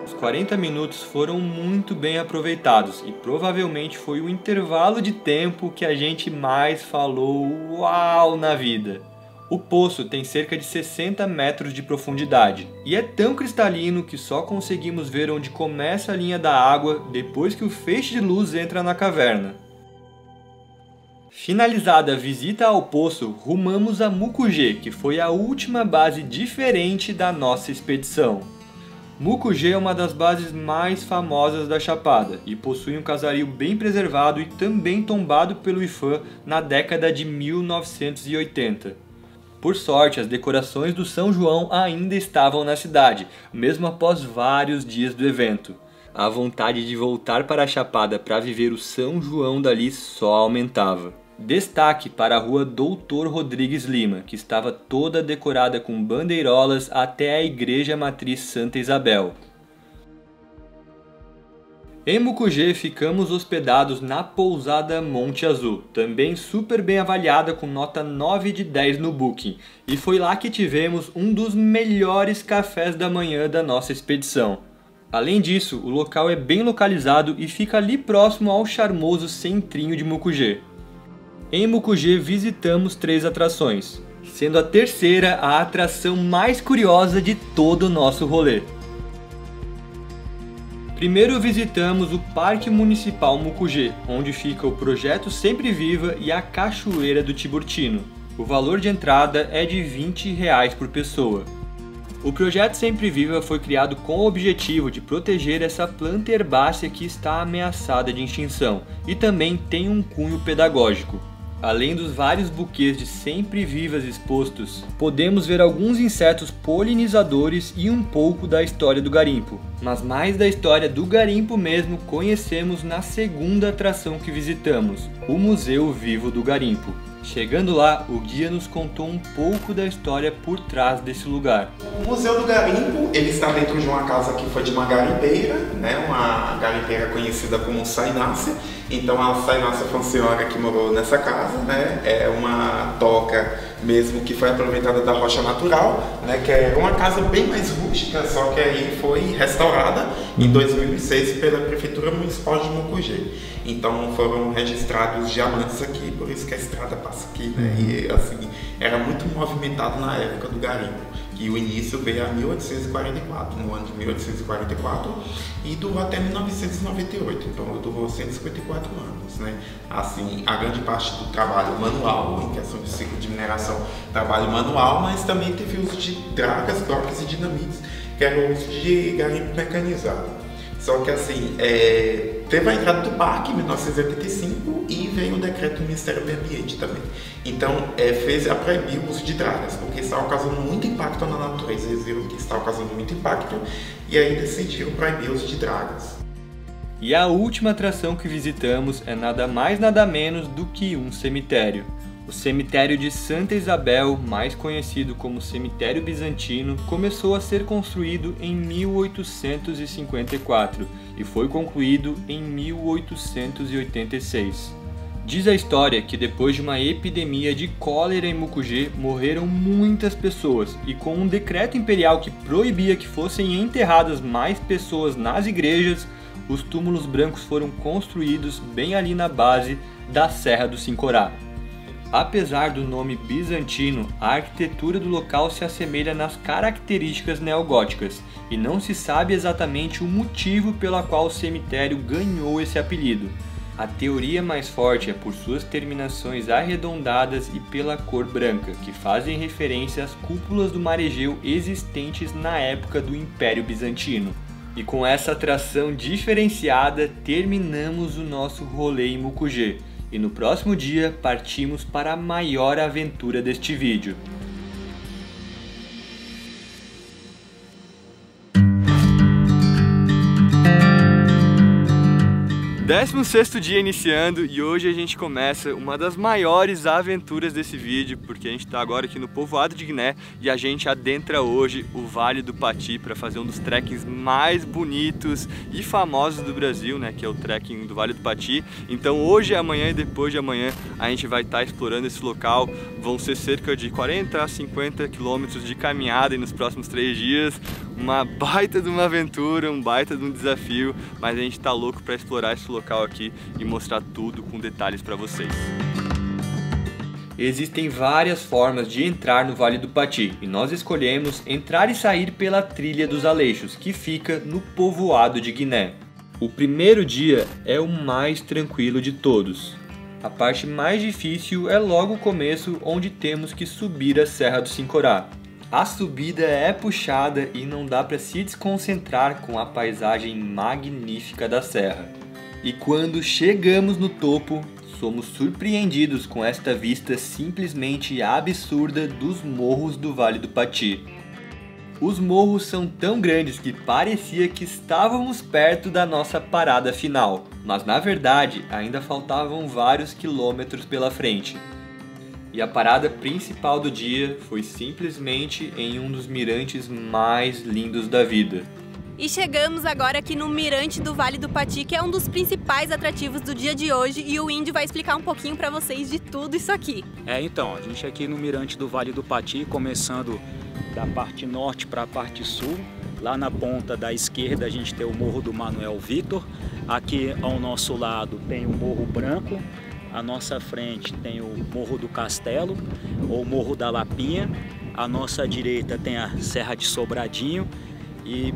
Speaker 1: Os 40 minutos foram muito bem aproveitados e provavelmente foi o intervalo de tempo que a gente mais falou uau na vida. O poço tem cerca de 60 metros de profundidade e é tão cristalino que só conseguimos ver onde começa a linha da água depois que o feixe de luz entra na caverna. Finalizada a visita ao poço, rumamos a Mucugê, que foi a última base diferente da nossa expedição. Mucugê é uma das bases mais famosas da Chapada e possui um casario bem preservado e também tombado pelo IPHAN na década de 1980. Por sorte, as decorações do São João ainda estavam na cidade, mesmo após vários dias do evento. A vontade de voltar para a Chapada para viver o São João dali só aumentava. Destaque para a rua Doutor Rodrigues Lima, que estava toda decorada com bandeirolas até a Igreja Matriz Santa Isabel. Em Mucugê ficamos hospedados na pousada Monte Azul, também super bem avaliada com nota 9 de 10 no Booking, e foi lá que tivemos um dos melhores cafés da manhã da nossa expedição. Além disso, o local é bem localizado e fica ali próximo ao charmoso centrinho de Mucugê. Em Mucugê visitamos 3 atrações, sendo a terceira a atração mais curiosa de todo o nosso rolê. Primeiro visitamos o Parque Municipal Mucugê, onde fica o Projeto Sempre Viva e a Cachoeira do Tiburtino. O valor de entrada é de R$20 por pessoa. O Projeto Sempre Viva foi criado com o objetivo de proteger essa planta herbácea que está ameaçada de extinção e também tem um cunho pedagógico. Além dos vários buquês de sempre vivas expostos, podemos ver alguns insetos polinizadores e um pouco da história do garimpo. Mas mais da história do garimpo mesmo conhecemos na segunda atração que visitamos, o Museu Vivo do Garimpo. Chegando lá, o guia nos contou um pouco da história por trás desse lugar.
Speaker 11: O Museu do Garimpo, ele está dentro de uma casa que foi de uma garimpeira, né? Uma garimpeira conhecida como Sainácia. Então a Sainácia foi uma senhora que morou nessa casa, né? É uma toca mesmo que foi aproveitada da rocha natural, né? Que é uma casa bem mais rústica, só que aí foi restaurada em 2006 pela Prefeitura Municipal de Mucugê. Então foram registrados diamantes aqui, por isso que a estrada passa aqui, né? E assim, era muito movimentado na época do garimpo, que o início veio a 1844, no ano de 1844, e durou até 1998, então durou 154 anos, né? Assim, a grande parte do trabalho manual, em questão de ciclo de mineração, trabalho manual, mas também teve uso de dragas, brocas e dinamites, que era o uso de garimpo mecanizado. Só que assim, teve a entrada do parque em 1985 e veio o decreto do Ministério do Meio Ambiente também. Então, fez a proibir o uso de dragas, porque estava causando muito impacto na natureza. Eles viram que estava causando muito impacto e aí decidiram proibir o uso de dragas.
Speaker 1: E a última atração que visitamos é nada mais nada menos do que um cemitério. O cemitério de Santa Isabel, mais conhecido como Cemitério Bizantino, começou a ser construído em 1854 e foi concluído em 1886. Diz a história que depois de uma epidemia de cólera em Mucugê, morreram muitas pessoas e com um decreto imperial que proibia que fossem enterradas mais pessoas nas igrejas, os túmulos brancos foram construídos bem ali na base da Serra do Sincorá. Apesar do nome bizantino, a arquitetura do local se assemelha nas características neogóticas e não se sabe exatamente o motivo pelo qual o cemitério ganhou esse apelido. A teoria mais forte é por suas terminações arredondadas e pela cor branca, que fazem referência às cúpulas do mar Egeu existentes na época do Império Bizantino. E com essa atração diferenciada, terminamos o nosso rolê em Mucugê. E no próximo dia partimos para a maior aventura deste vídeo. 16º dia iniciando e hoje a gente começa uma das maiores aventuras desse vídeo, porque a gente está agora aqui no povoado de Guiné e a gente adentra hoje o Vale do Pati para fazer um dos trekkings mais bonitos e famosos do Brasil, né, que é o trekking do Vale do Pati. Então hoje, amanhã e depois de amanhã a gente vai estar explorando esse local. Vão ser cerca de 40 a 50 quilômetros de caminhada nos próximos 3 dias. Uma baita de uma aventura, um baita de um desafio, mas a gente tá louco para explorar esse local aqui e mostrar tudo com detalhes para vocês. Existem várias formas de entrar no Vale do Pati e nós escolhemos entrar e sair pela Trilha dos Aleixos, que fica no povoado de Guiné. O primeiro dia é o mais tranquilo de todos. A parte mais difícil é logo o começo, onde temos que subir a Serra do Sincorá. A subida é puxada e não dá para se desconcentrar com a paisagem magnífica da serra. E quando chegamos no topo, somos surpreendidos com esta vista simplesmente absurda dos morros do Vale do Pati. Os morros são tão grandes que parecia que estávamos perto da nossa parada final, mas na verdade ainda faltavam vários quilômetros pela frente. E a parada principal do dia foi simplesmente em um dos mirantes mais lindos da vida.
Speaker 4: E chegamos agora aqui no Mirante do Vale do Pati, que é um dos principais atrativos do dia de hoje, e o Índio vai explicar um pouquinho para vocês de tudo isso aqui.
Speaker 3: Então, a gente aqui no Mirante do Vale do Pati, começando da parte norte para a parte sul. Lá na ponta da esquerda a gente tem o Morro do Manuel Vitor. Aqui ao nosso lado tem o Morro Branco. À nossa frente tem o Morro do Castelo, ou Morro da Lapinha. À nossa direita tem a Serra de Sobradinho. E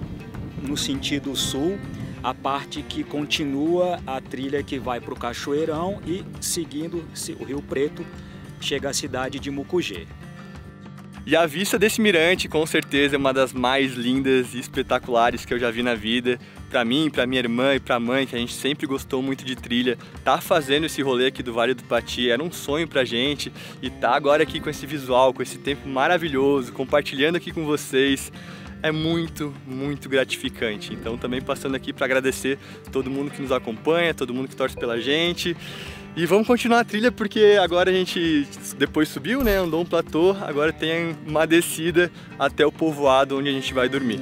Speaker 3: no sentido sul, a parte que continua a trilha que vai para o Cachoeirão e seguindo o Rio Preto chega à cidade de Mucugê.
Speaker 1: E a vista desse mirante com certeza é uma das mais lindas e espetaculares que eu já vi na vida. Pra mim, pra minha irmã e pra mãe, que a gente sempre gostou muito de trilha, tá fazendo esse rolê aqui do Vale do Pati era um sonho pra gente, e tá agora aqui com esse visual, com esse tempo maravilhoso, compartilhando aqui com vocês, é muito, muito gratificante. Então também passando aqui para agradecer todo mundo que nos acompanha, todo mundo que torce pela gente. E vamos continuar a trilha porque agora a gente depois subiu, né, andou um platô, agora tem uma descida até o povoado onde a gente vai dormir.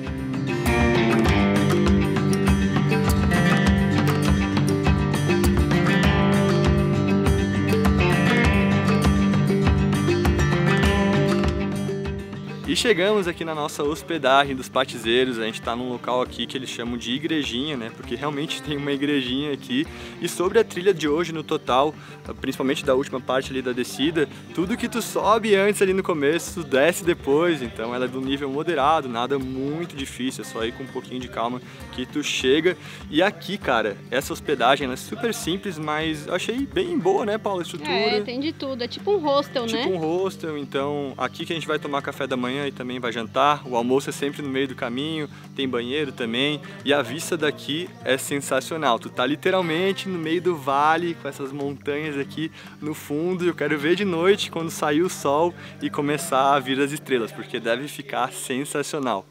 Speaker 1: E chegamos aqui na nossa hospedagem dos patizeiros. A gente está num local aqui que eles chamam de igrejinha, né? Porque realmente tem uma igrejinha aqui. E sobre a trilha de hoje no total, principalmente da última parte ali da descida, tudo que tu sobe antes ali no começo, tu desce depois. Então ela é do nível moderado, nada muito difícil, é só ir com um pouquinho de calma que tu chega. E aqui, cara, essa hospedagem ela é super simples, mas eu achei bem boa, né, Paula? A estrutura.
Speaker 7: É, tem de tudo, é tipo um hostel, né?
Speaker 1: Tipo um hostel, então aqui que a gente vai tomar café da manhã e também vai jantar. O almoço é sempre no meio do caminho, tem banheiro também, e a vista daqui é sensacional. Tu tá literalmente no meio do vale, com essas montanhas aqui no fundo. Eu quero ver de noite, quando sair o sol e começar a vir as estrelas, porque deve ficar sensacional.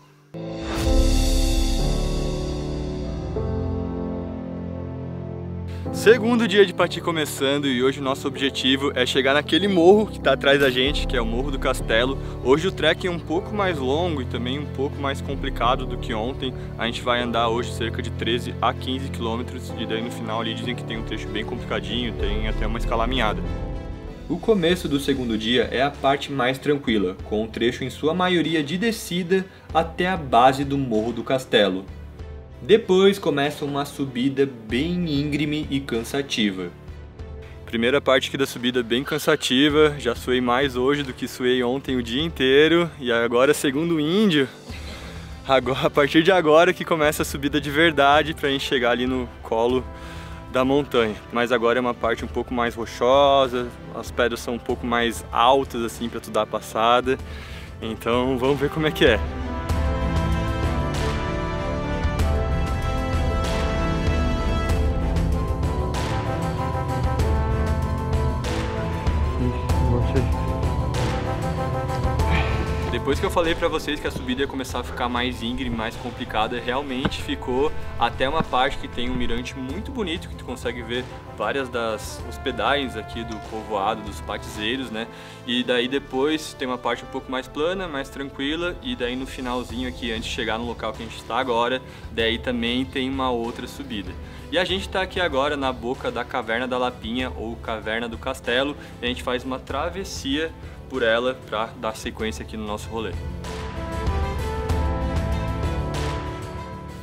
Speaker 1: Segundo dia de Pati começando, e hoje o nosso objetivo é chegar naquele morro que está atrás da gente, que é o Morro do Castelo. Hoje o trek é um pouco mais longo e também um pouco mais complicado do que ontem. A gente vai andar hoje cerca de 13 a 15 quilômetros e daí no final ali dizem que tem um trecho bem complicadinho, tem até uma escalaminhada. O começo do segundo dia é a parte mais tranquila, com um trecho em sua maioria de descida até a base do Morro do Castelo. Depois começa uma subida bem íngreme e cansativa. Primeira parte aqui da subida bem cansativa, já suei mais hoje do que suei ontem o dia inteiro. E agora, segundo o índio, a partir de agora que começa a subida de verdade pra gente chegar ali no colo da montanha. Mas agora é uma parte um pouco mais rochosa, as pedras são um pouco mais altas assim pra tu dar a passada. Então vamos ver como é que é. Depois que eu falei pra vocês que a subida ia começar a ficar mais íngreme, mais complicada, realmente ficou até uma parte que tem um mirante muito bonito, que tu consegue ver várias das hospedagens aqui do povoado, dos patizeiros, né? E daí depois tem uma parte um pouco mais plana, mais tranquila, e daí no finalzinho aqui, antes de chegar no local que a gente está agora, daí também tem uma outra subida. E a gente está aqui agora na boca da Caverna da Lapinha, ou Caverna do Castelo, e a gente faz uma travessia por ela para dar sequência aqui no nosso rolê.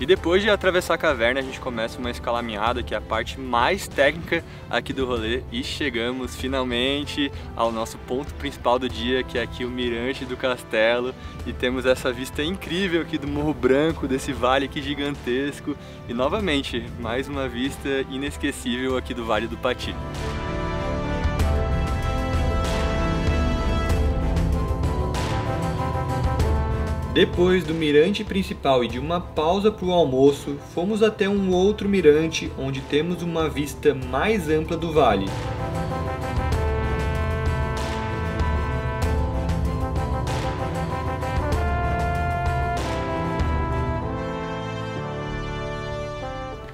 Speaker 1: E depois de atravessar a caverna, a gente começa uma escalaminhada, que é a parte mais técnica aqui do rolê, e chegamos finalmente ao nosso ponto principal do dia, que é aqui o mirante do castelo, e temos essa vista incrível aqui do Morro Branco, desse vale aqui gigantesco, e novamente, mais uma vista inesquecível aqui do Vale do Pati. Depois do mirante principal e de uma pausa para o almoço, fomos até um outro mirante onde temos uma vista mais ampla do vale.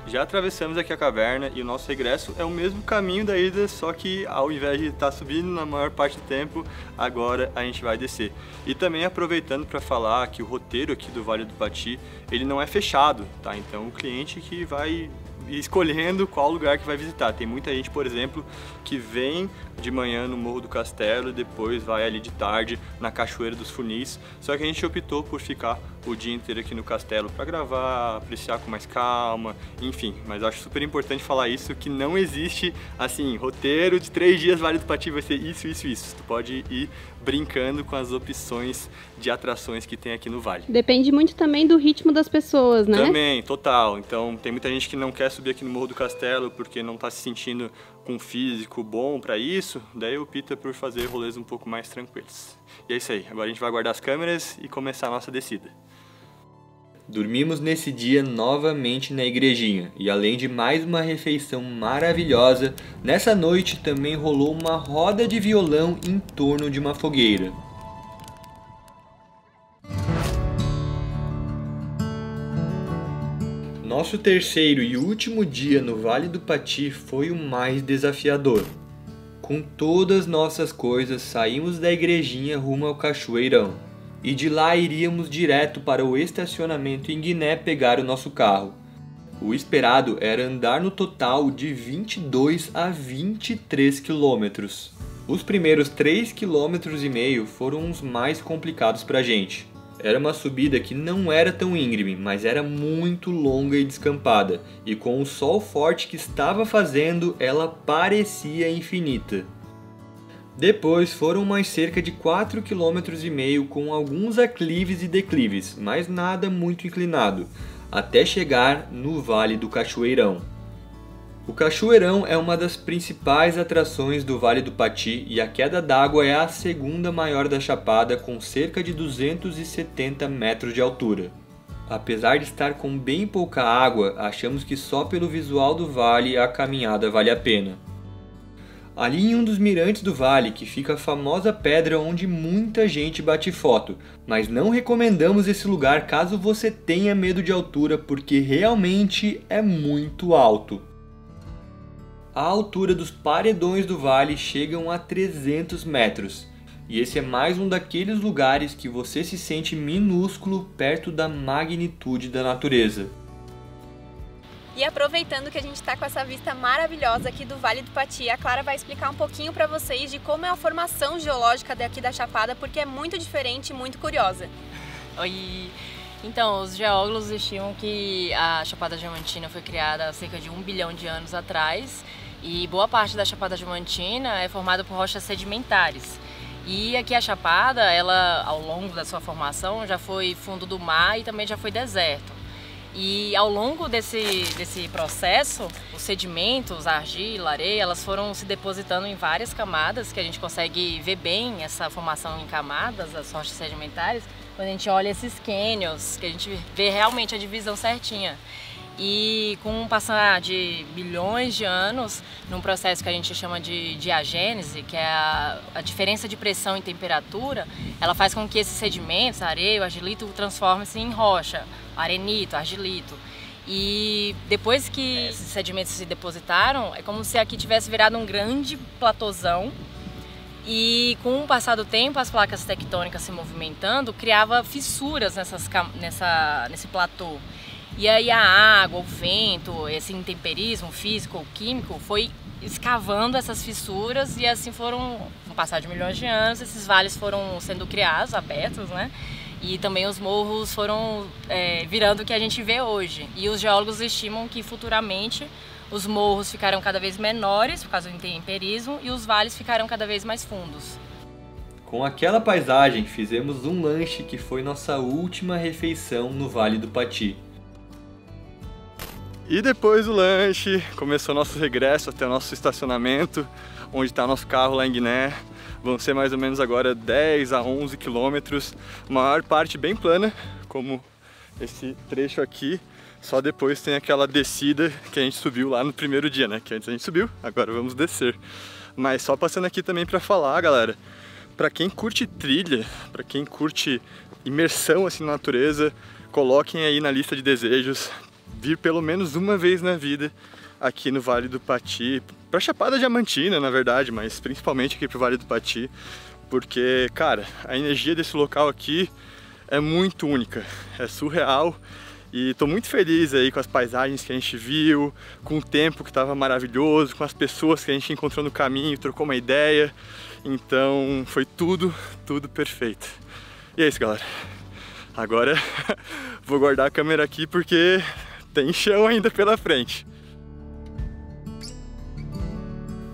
Speaker 1: Já atravessamos aqui a caverna e o nosso regresso é o mesmo caminho da ida, só que ao invés de estar subindo na maior parte do tempo, agora a gente vai descer. E também aproveitando para falar que o roteiro aqui do Vale do Pati, ele não é fechado, tá? Então o cliente que vai escolhendo qual lugar que vai visitar. Tem muita gente, por exemplo, que vem de manhã no Morro do Castelo e depois vai ali de tarde na Cachoeira dos Funis, só que a gente optou por ficar o dia inteiro aqui no castelo para gravar, apreciar com mais calma, enfim. Mas eu acho super importante falar isso, que não existe, assim, roteiro de 3 dias Vale do Pati vai ser isso, isso, isso. Tu pode ir brincando com as opções de atrações que tem aqui no Vale.
Speaker 7: Depende muito também do ritmo das pessoas, né?
Speaker 1: Também, total. Então tem muita gente que não quer subir aqui no Morro do Castelo porque não está se sentindo com um físico bom para isso, daí eu opto por fazer rolês um pouco mais tranquilos. E é isso aí, agora a gente vai guardar as câmeras e começar a nossa descida. Dormimos nesse dia novamente na igrejinha, e além de mais uma refeição maravilhosa, nessa noite também rolou uma roda de violão em torno de uma fogueira. Nosso terceiro e último dia no Vale do Pati foi o mais desafiador. Com todas nossas coisas, saímos da igrejinha rumo ao Cachoeirão. E de lá iríamos direto para o estacionamento em Guiné pegar o nosso carro. O esperado era andar no total de 22 a 23 quilômetros. Os primeiros 3,5 km foram os mais complicados pra gente. Era uma subida que não era tão íngreme, mas era muito longa e descampada, e com o sol forte que estava fazendo, ela parecia infinita. Depois foram mais cerca de 4,5 km com alguns aclives e declives, mas nada muito inclinado, até chegar no Vale do Cachoeirão. O Cachoeirão é uma das principais atrações do Vale do Pati e a queda d'água é a segunda maior da Chapada, com cerca de 270 metros de altura. Apesar de estar com bem pouca água, achamos que só pelo visual do vale a caminhada vale a pena. Ali em um dos mirantes do vale, que fica a famosa pedra onde muita gente bate foto, mas não recomendamos esse lugar caso você tenha medo de altura, porque realmente é muito alto. A altura dos paredões do vale chegam a 300 metros, e esse é mais um daqueles lugares que você se sente minúsculo perto da magnitude da natureza.
Speaker 4: E aproveitando que a gente está com essa vista maravilhosa aqui do Vale do Pati, a Clara vai explicar um pouquinho para vocês de como é a formação geológica daqui da Chapada, porque é muito diferente e muito curiosa.
Speaker 12: Oi! Então, os geólogos estimam que a Chapada Diamantina foi criada há cerca de 1 bilhão de anos atrás, e boa parte da Chapada Diamantina é formada por rochas sedimentares. E aqui a Chapada, ela ao longo da sua formação já foi fundo do mar e também já foi deserto. E ao longo desse processo, os sedimentos, a argila, a areia, elas foram se depositando em várias camadas, que a gente consegue ver bem essa formação em camadas, as rochas sedimentares, quando a gente olha esses cânions, que a gente vê realmente a divisão certinha. E com o passar de bilhões de anos, num processo que a gente chama de diagênese, que é a diferença de pressão e temperatura, ela faz com que esses sedimentos, a areia, o argilito, transformem-se em rocha, arenito, argilito. E depois que esses sedimentos se depositaram, é como se aqui tivesse virado um grande platôzão. E com o passar do tempo, as placas tectônicas se movimentando, criava fissuras nesse platô. E aí a água, o vento, esse intemperismo físico ou químico foi escavando essas fissuras e assim foram, no passar de milhões de anos, esses vales foram sendo criados, abertos, né? E também os morros foram virando o que a gente vê hoje. E os geólogos estimam que futuramente os morros ficaram cada vez menores por causa do intemperismo e os vales ficaram cada vez mais fundos.
Speaker 1: Com aquela paisagem, fizemos um lanche que foi nossa última refeição no Vale do Pati. E depois do lanche, começou nosso regresso até o nosso estacionamento, onde está nosso carro lá em Guiné. Vão ser mais ou menos agora 10 a 11 quilômetros, maior parte bem plana, como esse trecho aqui. Só depois tem aquela descida que a gente subiu lá no primeiro dia, né? Que antes a gente subiu, agora vamos descer. Mas só passando aqui também para falar, galera, para quem curte trilha, para quem curte imersão assim na natureza, coloquem aí na lista de desejos vir pelo menos uma vez na vida aqui no Vale do Pati, pra Chapada Diamantina, na verdade, mas principalmente aqui pro Vale do Pati, porque, cara, a energia desse local aqui é muito única, é surreal. E tô muito feliz aí com as paisagens que a gente viu, com o tempo que tava maravilhoso, com as pessoas que a gente encontrou no caminho, trocou uma ideia. Então foi tudo perfeito. E é isso, galera. Agora vou guardar a câmera aqui porque tem chão ainda pela frente.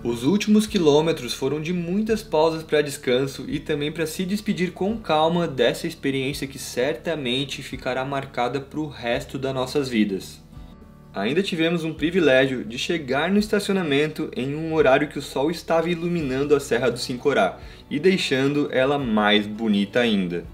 Speaker 1: Os últimos quilômetros foram de muitas pausas para descanso e também para se despedir com calma dessa experiência que certamente ficará marcada para o resto das nossas vidas. Ainda tivemos um privilégio de chegar no estacionamento em um horário que o sol estava iluminando a Serra do Sincorá e deixando ela mais bonita ainda.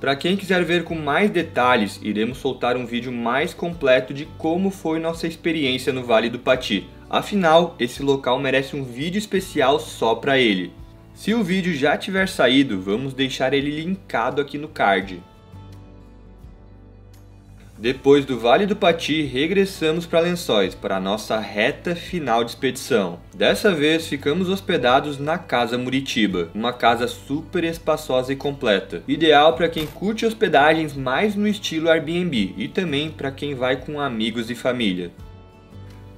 Speaker 1: Para quem quiser ver com mais detalhes, iremos soltar um vídeo mais completo de como foi nossa experiência no Vale do Pati. Afinal, esse local merece um vídeo especial só para ele. Se o vídeo já tiver saído, vamos deixar ele linkado aqui no card. Depois do Vale do Pati, regressamos para Lençóis, para a nossa reta final de expedição. Dessa vez, ficamos hospedados na Casa Muritiba, uma casa super espaçosa e completa. Ideal para quem curte hospedagens mais no estilo Airbnb e também para quem vai com amigos e família.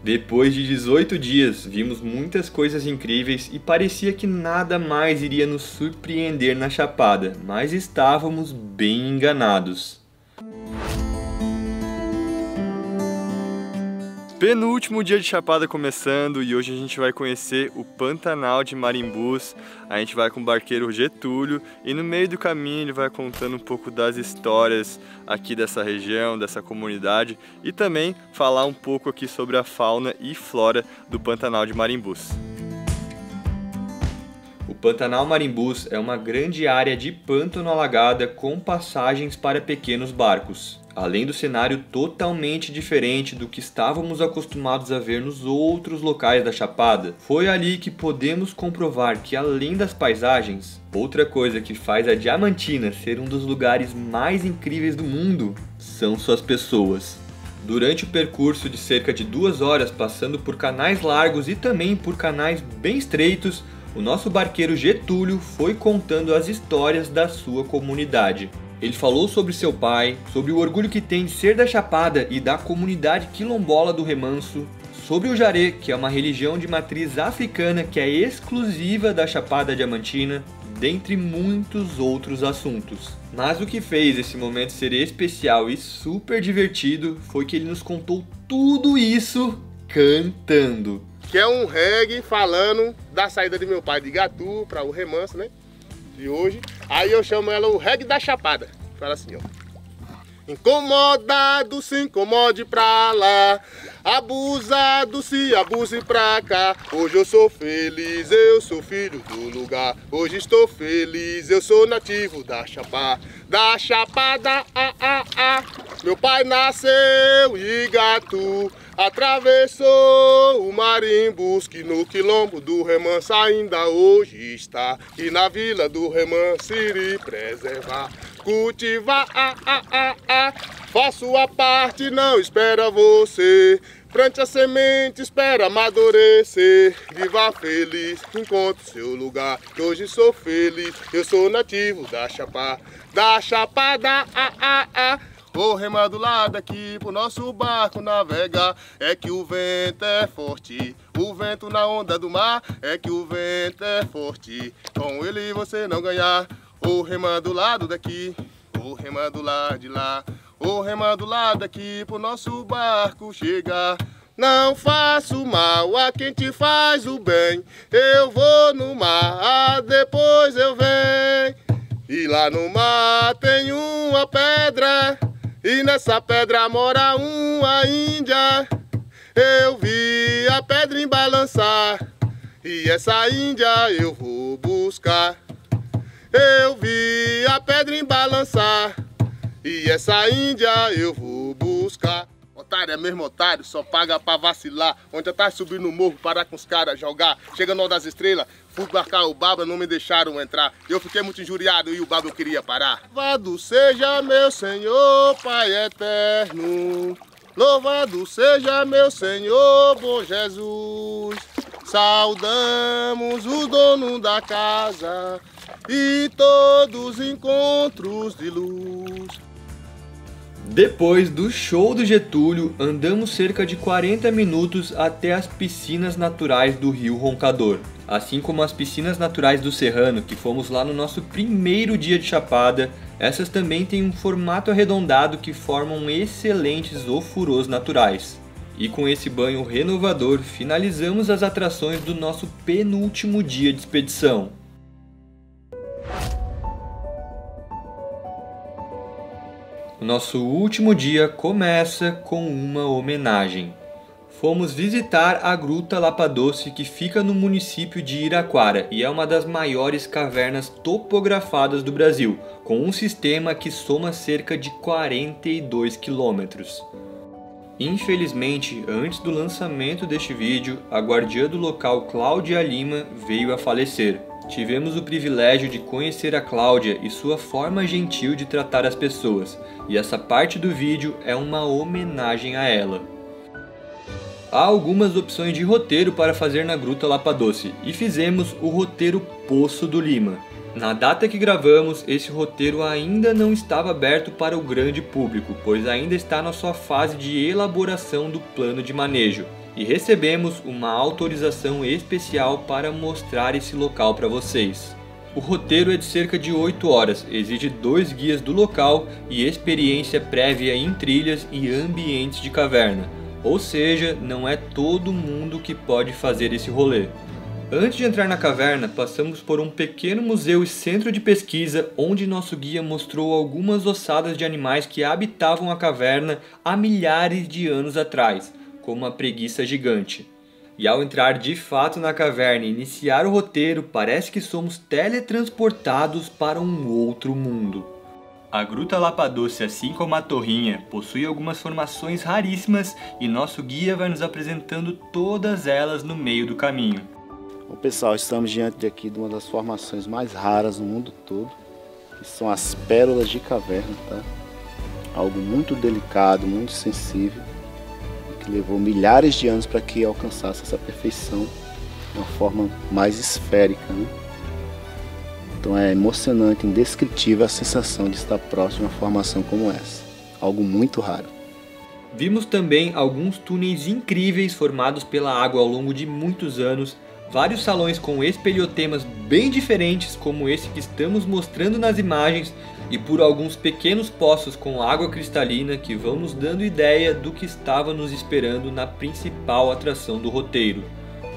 Speaker 1: Depois de 18 dias, vimos muitas coisas incríveis e parecia que nada mais iria nos surpreender na Chapada, mas estávamos bem enganados. Penúltimo dia de Chapada começando e hoje a gente vai conhecer o Pantanal de Marimbus. A gente vai com o barqueiro Getúlio e no meio do caminho ele vai contando um pouco das histórias aqui dessa região, dessa comunidade e também falar um pouco aqui sobre a fauna e flora do Pantanal de Marimbus. O Pantanal Marimbus é uma grande área de pântano alagada com passagens para pequenos barcos. Além do cenário totalmente diferente do que estávamos acostumados a ver nos outros locais da Chapada, foi ali que podemos comprovar que além das paisagens, outra coisa que faz a Diamantina ser um dos lugares mais incríveis do mundo são suas pessoas. Durante o percurso de cerca de 2 horas passando por canais largos e também por canais bem estreitos, o nosso barqueiro Getúlio foi contando as histórias da sua comunidade. Ele falou sobre seu pai, sobre o orgulho que tem de ser da Chapada e da comunidade quilombola do Remanso, sobre o Jaré, que é uma religião de matriz africana que é exclusiva da Chapada Diamantina, dentre muitos outros assuntos. Mas o que fez esse momento ser especial e super divertido foi que ele nos contou tudo isso cantando.
Speaker 13: Que é um reggae falando da saída de meu pai de Igatu para o Remanso, né? De hoje. Aí eu chamo ela o reggae da Chapada. Fala assim, ó. Incomodado, se incomode pra lá. Abusado, se abuse pra cá. Hoje eu sou feliz, eu sou filho do lugar. Hoje estou feliz, eu sou nativo da Chapada. Da Chapada, Meu pai nasceu em Igatu. Atravessou o Marimbus, que no quilombo do Remanso ainda hoje está. E na vila do Remanso irei preservar, cultivar, faço a parte, não espera você. Plante a semente, espera amadurecer. Viva feliz, encontre seu lugar. Que hoje sou feliz, eu sou nativo da Chapada. Da Chapada, Vou remar do lado aqui pro nosso barco navegar. É que o vento é forte, o vento na onda do mar. É que o vento é forte, com ele você não ganhar. Vou remar do lado daqui, vou remar do lado de lá. Vou remar do lado aqui pro nosso barco chegar. Não faço mal a quem te faz o bem. Eu vou no mar, depois eu venho. E lá no mar tem uma pedra, e nessa pedra mora uma índia. Eu vi a pedra em balançar, e essa índia eu vou buscar. Eu vi a pedra em balançar, e essa índia eu vou buscar. Otário é mesmo otário, só paga pra vacilar. Onde eu tava subindo no morro, parar com os caras, jogar. Chega no Hora das Estrelas, fui marcar o Baba, não me deixaram entrar. Eu fiquei muito injuriado e o Baba eu queria parar. Louvado seja meu Senhor, Pai eterno. Louvado seja meu Senhor, bom Jesus. Saudamos o dono da casa e todos os encontros de luz.
Speaker 1: Depois do show do Getúlio, andamos cerca de 40 minutos até as piscinas naturais do Rio Roncador, assim como as piscinas naturais do Serrano, que fomos lá no nosso primeiro dia de Chapada, Essas também têm um formato arredondado que formam excelentes ofurôs naturais. E com esse banho renovador, finalizamos as atrações do nosso penúltimo dia de expedição. O nosso último dia começa com uma homenagem. Fomos visitar a Gruta Lapadoce, que fica no município de Iraquara e é uma das maiores cavernas topografadas do Brasil, com um sistema que soma cerca de 42 quilômetros. Infelizmente, antes do lançamento deste vídeo, a guardiã do local Cláudia Lima veio a falecer. Tivemos o privilégio de conhecer a Cláudia e sua forma gentil de tratar as pessoas, e essa parte do vídeo é uma homenagem a ela. Há algumas opções de roteiro para fazer na Gruta Lapadoce e fizemos o roteiro Poço do Lima. Na data que gravamos, esse roteiro ainda não estava aberto para o grande público, pois ainda está na sua fase de elaboração do plano de manejo, e recebemos uma autorização especial para mostrar esse local para vocês. O roteiro é de cerca de 8 horas, exige 2 guias do local e experiência prévia em trilhas e ambientes de caverna. Ou seja, não é todo mundo que pode fazer esse rolê. Antes de entrar na caverna, passamos por um pequeno museu e centro de pesquisa, onde nosso guia mostrou algumas ossadas de animais que habitavam a caverna há milhares de anos atrás, como a preguiça gigante. E ao entrar de fato na caverna e iniciar o roteiro, parece que somos teletransportados para um outro mundo. A Gruta Lapadoce, assim como a Torrinha, possui algumas formações raríssimas e nosso guia vai nos apresentando todas elas no meio do caminho.
Speaker 14: Bom, pessoal, estamos diante aqui de uma das formações mais raras no mundo todo, que são as pérolas de caverna, tá? Algo muito delicado, muito sensível, que levou milhares de anos para que alcançasse essa perfeição de uma forma mais esférica, né? Então é emocionante, indescritível a sensação de estar próximo de uma formação como essa. Algo muito raro.
Speaker 1: Vimos também alguns túneis incríveis formados pela água ao longo de muitos anos, vários salões com espelhotemas bem diferentes como esse que estamos mostrando nas imagens e por alguns pequenos poços com água cristalina que vão nos dando ideia do que estava nos esperando na principal atração do roteiro.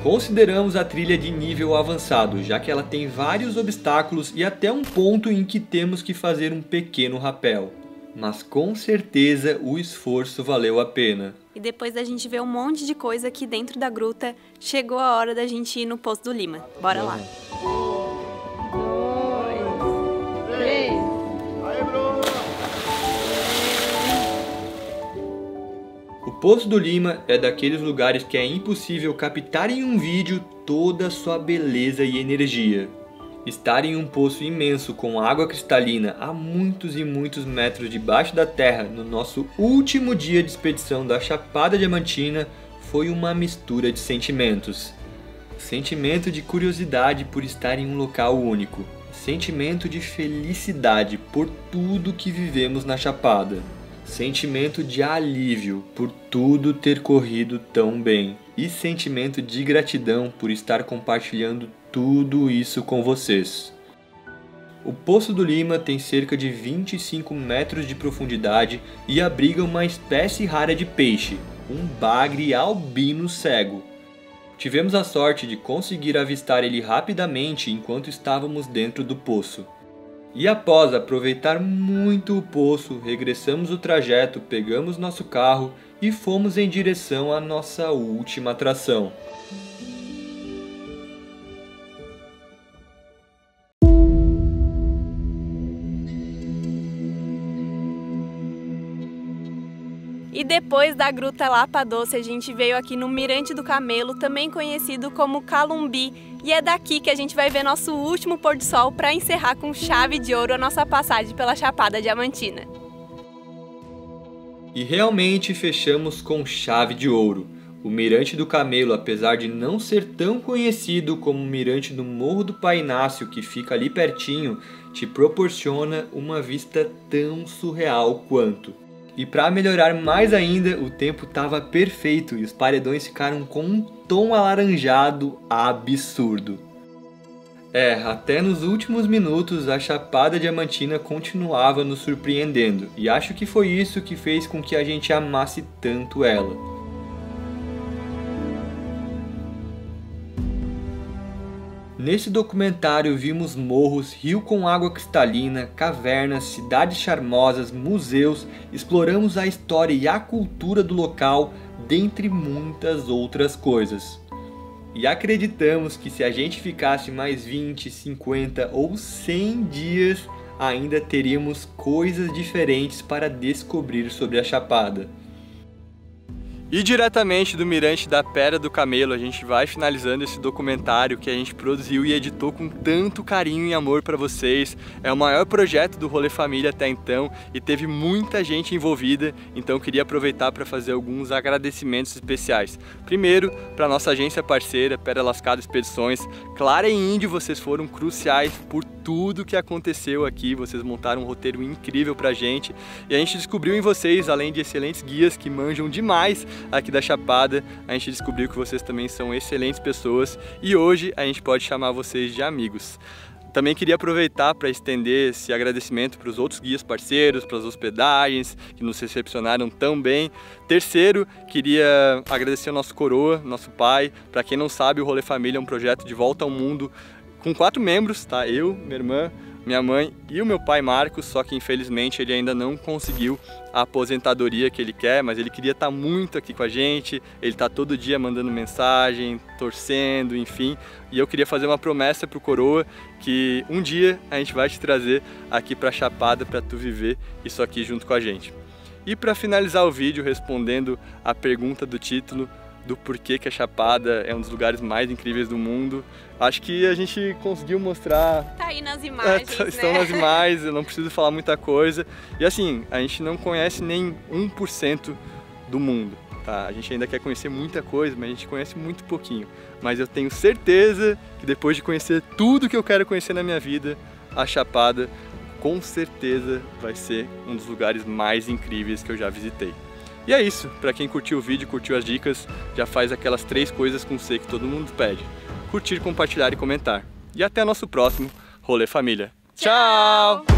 Speaker 1: Consideramos a trilha de nível avançado, já que ela tem vários obstáculos e até um ponto em que temos que fazer um pequeno rapel. Mas com certeza o esforço valeu a pena.
Speaker 4: E depois da gente ver um monte de coisa aqui dentro da gruta, chegou a hora da gente ir no Poço do Lima. Bora lá!
Speaker 7: 1, 2, 3...
Speaker 1: O Poço do Lima é daqueles lugares que é impossível captar em um vídeo toda a sua beleza e energia. Estar em um poço imenso com água cristalina a muitos e muitos metros debaixo da terra no nosso último dia de expedição da Chapada Diamantina foi uma mistura de sentimentos. Sentimento de curiosidade por estar em um local único. Sentimento de felicidade por tudo que vivemos na Chapada. Sentimento de alívio por tudo ter corrido tão bem. E sentimento de gratidão por estar compartilhando tudo isso com vocês. O Poço do Lima tem cerca de 25 metros de profundidade e abriga uma espécie rara de peixe, um bagre albino cego. Tivemos a sorte de conseguir avistar ele rapidamente enquanto estávamos dentro do poço. E após aproveitar muito o poço, regressamos o trajeto, pegamos nosso carro e fomos em direção à nossa última atração.
Speaker 4: E depois da Gruta Lapadoce, a gente veio aqui no Mirante do Camelo, também conhecido como Calumbi, e é daqui que a gente vai ver nosso último pôr do sol para encerrar com chave de ouro a nossa passagem pela Chapada Diamantina.
Speaker 1: E realmente fechamos com chave de ouro. O Mirante do Camelo, apesar de não ser tão conhecido como o Mirante do Morro do Pai Inácio, que fica ali pertinho, te proporciona uma vista tão surreal quanto. E para melhorar mais ainda, o tempo estava perfeito e os paredões ficaram com um tom alaranjado absurdo. Até nos últimos minutos a Chapada Diamantina continuava nos surpreendendo, e acho que foi isso que fez com que a gente amasse tanto ela. Nesse documentário vimos morros, rio com água cristalina, cavernas, cidades charmosas, museus, exploramos a história e a cultura do local, dentre muitas outras coisas. E acreditamos que se a gente ficasse mais 20, 50 ou 100 dias, ainda teríamos coisas diferentes para descobrir sobre a Chapada. E diretamente do Mirante da Pedra do Camelo, a gente vai finalizando esse documentário que a gente produziu e editou com tanto carinho e amor para vocês. É o maior projeto do Rolê Família até então e teve muita gente envolvida, então queria aproveitar para fazer alguns agradecimentos especiais. Primeiro, para nossa agência parceira, Pedra Lascada Expedições. Clara e Índio, vocês foram cruciais por tudo que aconteceu aqui, vocês montaram um roteiro incrível pra gente e a gente descobriu em vocês, além de excelentes guias que manjam demais aqui da Chapada, a gente descobriu que vocês também são excelentes pessoas e hoje a gente pode chamar vocês de amigos. Também queria aproveitar para estender esse agradecimento para os outros guias parceiros, para as hospedagens que nos recepcionaram tão bem. Terceiro, queria agradecer ao nosso coroa, nosso pai. Para quem não sabe, o Rolê Família é um projeto de volta ao mundo com 4 membros, tá? Eu, minha irmã, minha mãe e o meu pai Marcos, só que infelizmente ele ainda não conseguiu a aposentadoria que ele quer, mas ele queria estar muito aqui com a gente, ele está todo dia mandando mensagem, torcendo, enfim, e eu queria fazer uma promessa pro coroa que um dia a gente vai te trazer aqui pra Chapada para tu viver isso aqui junto com a gente. E para finalizar o vídeo respondendo a pergunta do título, do porquê que a Chapada é um dos lugares mais incríveis do mundo. Acho que a gente conseguiu mostrar...
Speaker 4: Tá aí nas imagens,
Speaker 1: estão
Speaker 4: né?
Speaker 1: nas imagens, eu não preciso falar muita coisa. E assim, a gente não conhece nem 1% do mundo, tá? A gente ainda quer conhecer muita coisa, mas a gente conhece muito pouquinho. Mas eu tenho certeza que depois de conhecer tudo que eu quero conhecer na minha vida, a Chapada com certeza vai ser um dos lugares mais incríveis que eu já visitei. E é isso, pra quem curtiu o vídeo, curtiu as dicas, já faz aquelas 3 coisas com C que todo mundo pede. Curtir, compartilhar e comentar. E até nosso próximo Rolê Família. Tchau!